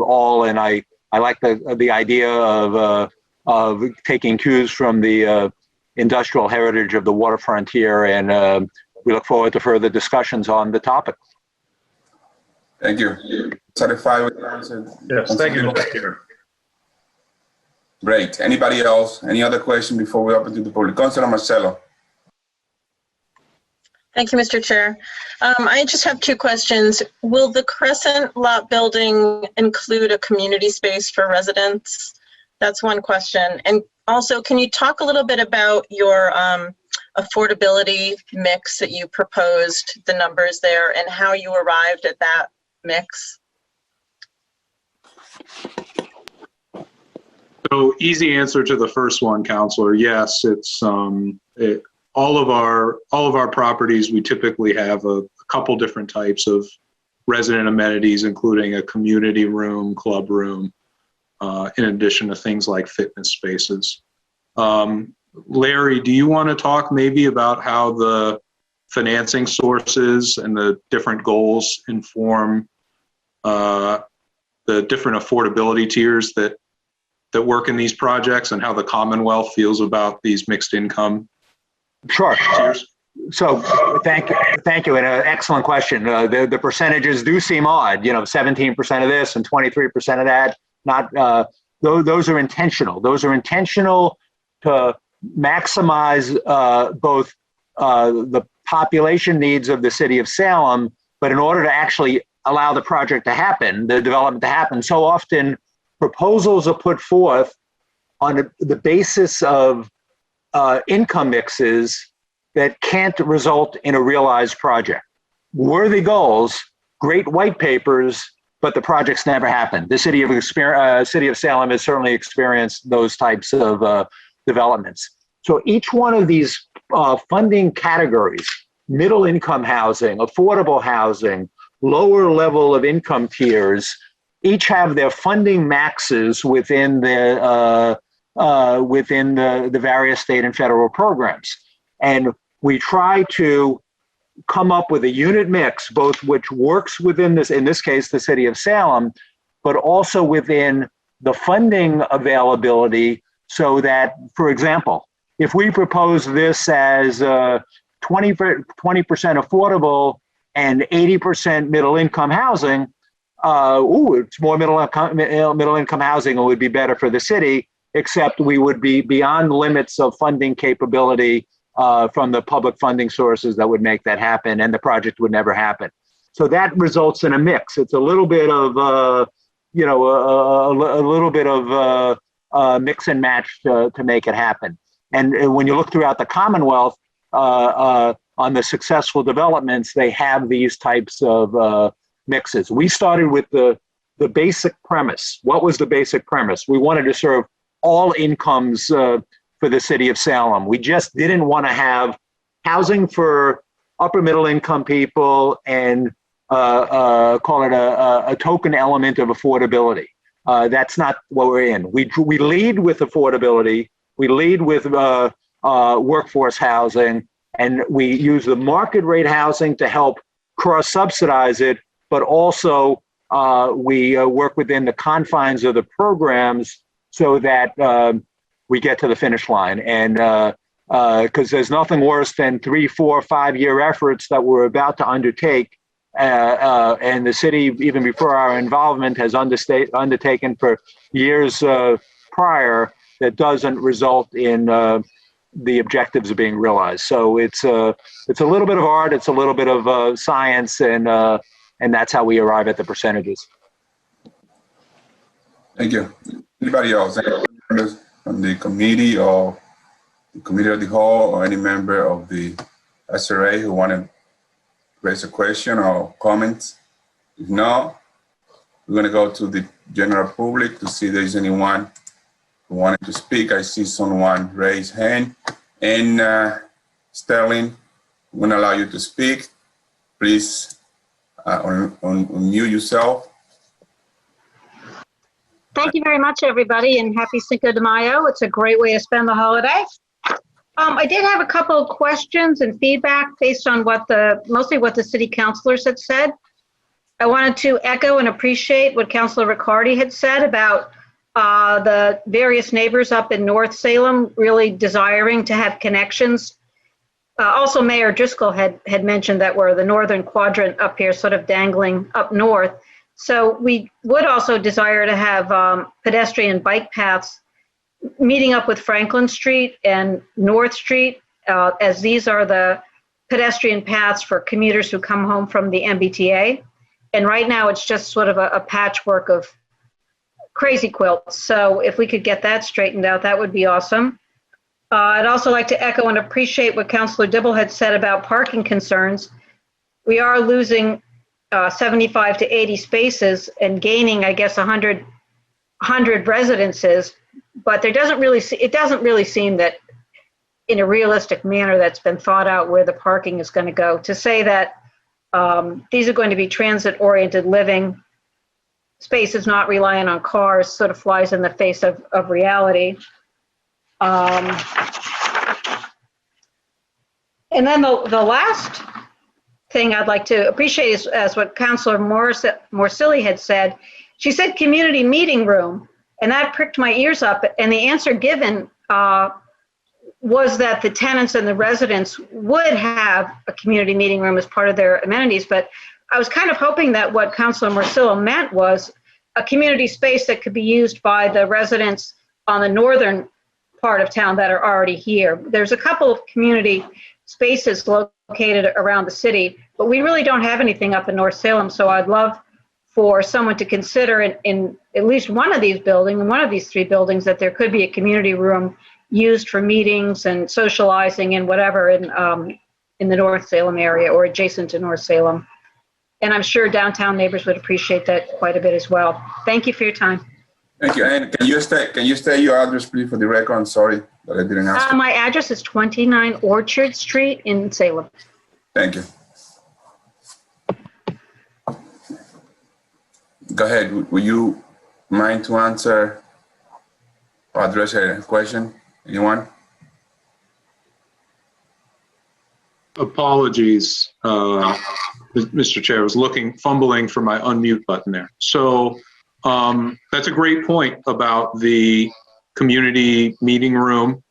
all. And I like the idea of taking cues from the industrial heritage of the waterfront here, and we look forward to further discussions on the topic. Thank you. Satisfied with the answer? Yes, thank you, Mr. Chair. Great. Anybody else? Any other question before we open to the public? Councilor Marcelo. Thank you, Mr. Chair. I just have two questions. Will the Crescent Lot building include a community space for residents? That's one question. And also, can you talk a little bit about your affordability mix that you proposed, the numbers there, and how you arrived at that mix? So easy answer to the first one, Counselor. Yes, it's all of our properties. We typically have a couple different types of resident amenities, including a community room, club room, in addition to things like fitness spaces. Larry, do you want to talk maybe about how the financing sources and the different goals inform the different affordability tiers that work in these projects, and how the Commonwealth feels about these mixed income tiers? So thank you, and an excellent question. The percentages do seem odd, 17% of this and 23% of that. Not those are intentional. Those are intentional to maximize both the population needs of the city of Salem, but in order to actually allow the project to happen, the development to happen, so often proposals are put forth on the basis of income mixes that can't result in a realized project. Worthy goals, great white papers, but the projects never happen. The city of Salem has certainly experienced those types of developments. So each one of these funding categories, middle income housing, affordable housing, lower level of income tiers, each have their funding maxes within the various state and federal programs. And we try to come up with a unit mix, both which works within this, in this case, the city of Salem, but also within the funding availability, so that, for example, if we propose this as 20% affordable and 80% middle income housing, it's more middle income housing, it would be better for the city, except we would be beyond limits of funding capability from the public funding sources that would make that happen, and the project would never happen. So that results in a mix. It's a little bit of, a little bit of mix and match to make it happen. And when you look throughout the Commonwealth, on the successful developments, they have these types of mixes. We started with the basic premise. What was the basic premise? We wanted to serve all incomes for the city of Salem. We just didn't want to have housing for upper middle income people and call it a token element of affordability. That's not what we're in. We lead with affordability. We lead with workforce housing, and we use the market rate housing to help cross-subsidize it, but also we work within the confines of the programs so that we get to the finish line. And because there's nothing worse than 3, 4, 5-year efforts that we're about to undertake, and the city, even before our involvement, has undertaken for years prior, that doesn't result in the objectives are being realized. So it's a little bit of art, it's a little bit of science, and that's how we arrive at the percentages. Thank you. Anybody else? Any members from the committee or the committee of the whole, or any member of the SRA who want to raise a question or comments? If not, we're going to go to the general public to see if there's anyone who wanted to speak. I see someone raise hand. And Sterling, I'm going to allow you to speak. Please unmute yourself. Thank you very much, everybody, and happy Cinco de Mayo. It's a great way to spend the holiday. I did have a couple of questions and feedback based on mostly what the city councilors had said. I wanted to echo and appreciate what Councilor Riccardi had said about the various neighbors up in North Salem really desiring to have connections. Also, Mayor Driscoll had mentioned that we're the northern quadrant up here, sort of dangling up north. So we would also desire to have pedestrian bike paths meeting up with Franklin Street and North Street, as these are the pedestrian paths for commuters who come home from the MBTA. And right now it's just sort of a patchwork of crazy quilts. So if we could get that straightened out, that would be awesome. I'd also like to echo and appreciate what Councilor Dibble had said about parking concerns. We are losing 75 to 80 spaces and gaining, I guess, 100 residences, but it doesn't really seem that in a realistic manner that's been thought out where the parking is going to go. To say that these are going to be transit-oriented living spaces, not reliant on cars, sort of flies in the face of reality. And then the last thing I'd like to appreciate is as what Councilor Morsilli had said. She said community meeting room, and that pricked my ears up. And the answer given was that the tenants and the residents would have a community meeting room as part of their amenities. But I was kind of hoping that what Councilor Morsillo meant was a community space that could be used by the residents on the northern part of town that are already here. There's a couple of community spaces located around the city, but we really don't have anything up in North Salem. So I'd love for someone to consider in at least one of these buildings, one of these three buildings, that there could be a community room used for meetings and socializing and whatever in the North Salem area or adjacent to North Salem. And I'm sure downtown neighbors would appreciate that quite a bit as well. Thank you for your time. Thank you. And can you state your address, please, for the record? I'm sorry that I didn't ask. My address is 29 Orchard Street in Salem. Thank you. Go ahead. Would you mind to answer or address a question? Anyone? Apologies, Mr. Chair. I was fumbling for my unmute button there. So that's a great point about the community meeting room.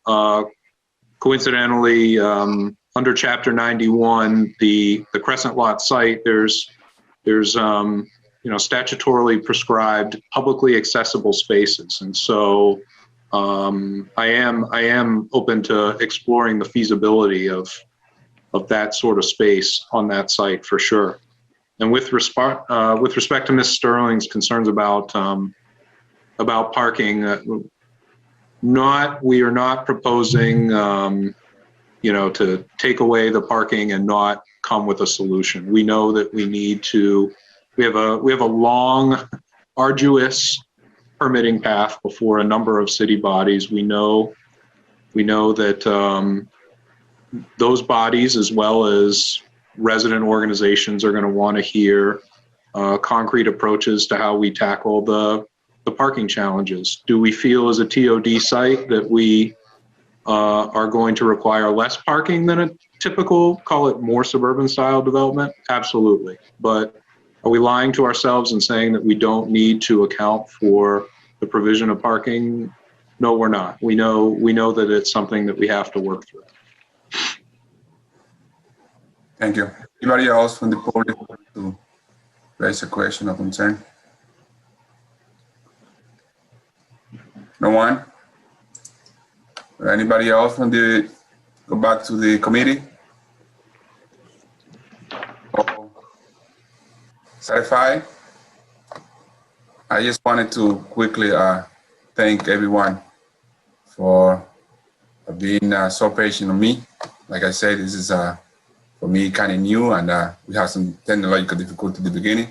Coincidentally, under Chapter 91, the Crescent Lot site, there's statutorily prescribed publicly accessible spaces, and so I am open to exploring the feasibility of that sort of space on that site for sure. And with respect to Ms. Sterling's concerns about parking, we are not proposing to take away the parking and not come with a solution. We know that we have a long, arduous permitting path before a number of city bodies. We know that those bodies, as well as resident organizations, are going to want to hear concrete approaches to how we tackle the parking challenges. Do we feel as a TOD site that we are going to require less parking than a typical, call it more suburban style development? Absolutely. But are we lying to ourselves and saying that we don't need to account for the provision of parking? No, we're not. We know that it's something that we have to work through. Thank you. Anybody else from the public to raise a question or concern? No one? Anybody else from the go back to the committee? All satisfied? I just wanted to quickly thank everyone for being so patient with me. Like I said, this is for me kind of new, and we have some technological difficulty at the beginning,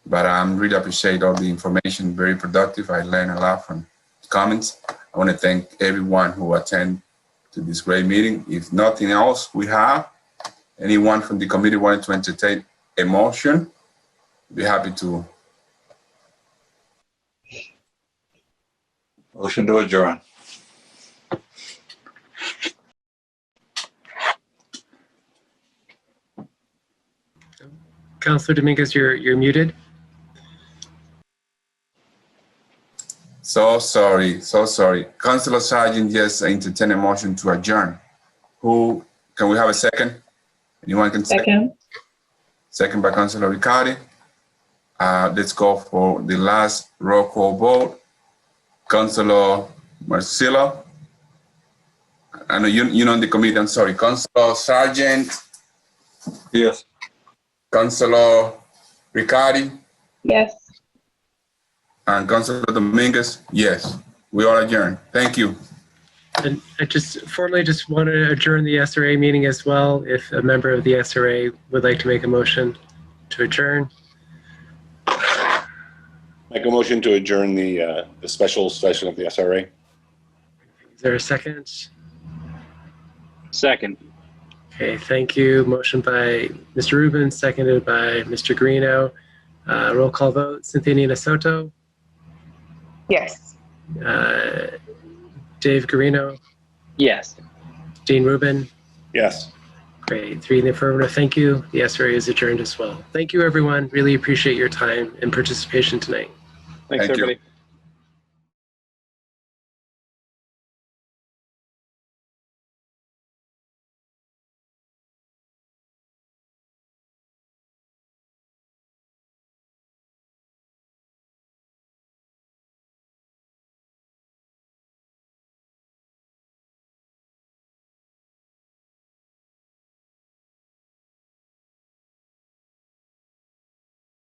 but I really appreciate all the information, very productive. I learned a lot from comments. I want to thank everyone who attended to this great meeting. If nothing else, we have anyone from the committee wanting to entertain a motion, be happy to. Motion to adjourn. Councilor Dominguez, you're muted. So sorry. Councilor Sargent, yes, entertain a motion to adjourn. Who, can we have a second? Anyone can second? Second by Councilor Riccardi. Let's go for the last roll call vote. Councilor Marcillo. I know you know the committee, I'm sorry. Councilor Sargent. Yes. Councilor Riccardi. Yes. And Councilor Dominguez, yes. We are adjourned. Thank you. And I just formally want to adjourn the SRA meeting as well. If a member of the SRA would like to make a motion to adjourn. Make a motion to adjourn the special session of the SRA. Is there a second? Second. Okay, thank you. Motion by Mr. Rubin, seconded by Mr. Guarino. Roll call vote. Cynthia Nina Soto. Yes. Dave Guarino. Yes. Dean Rubin. Yes. Great. 3 in the affirmative. Thank you. The SRA is adjourned as well. Thank you, everyone. Really appreciate your time and participation tonight. Thanks, everybody.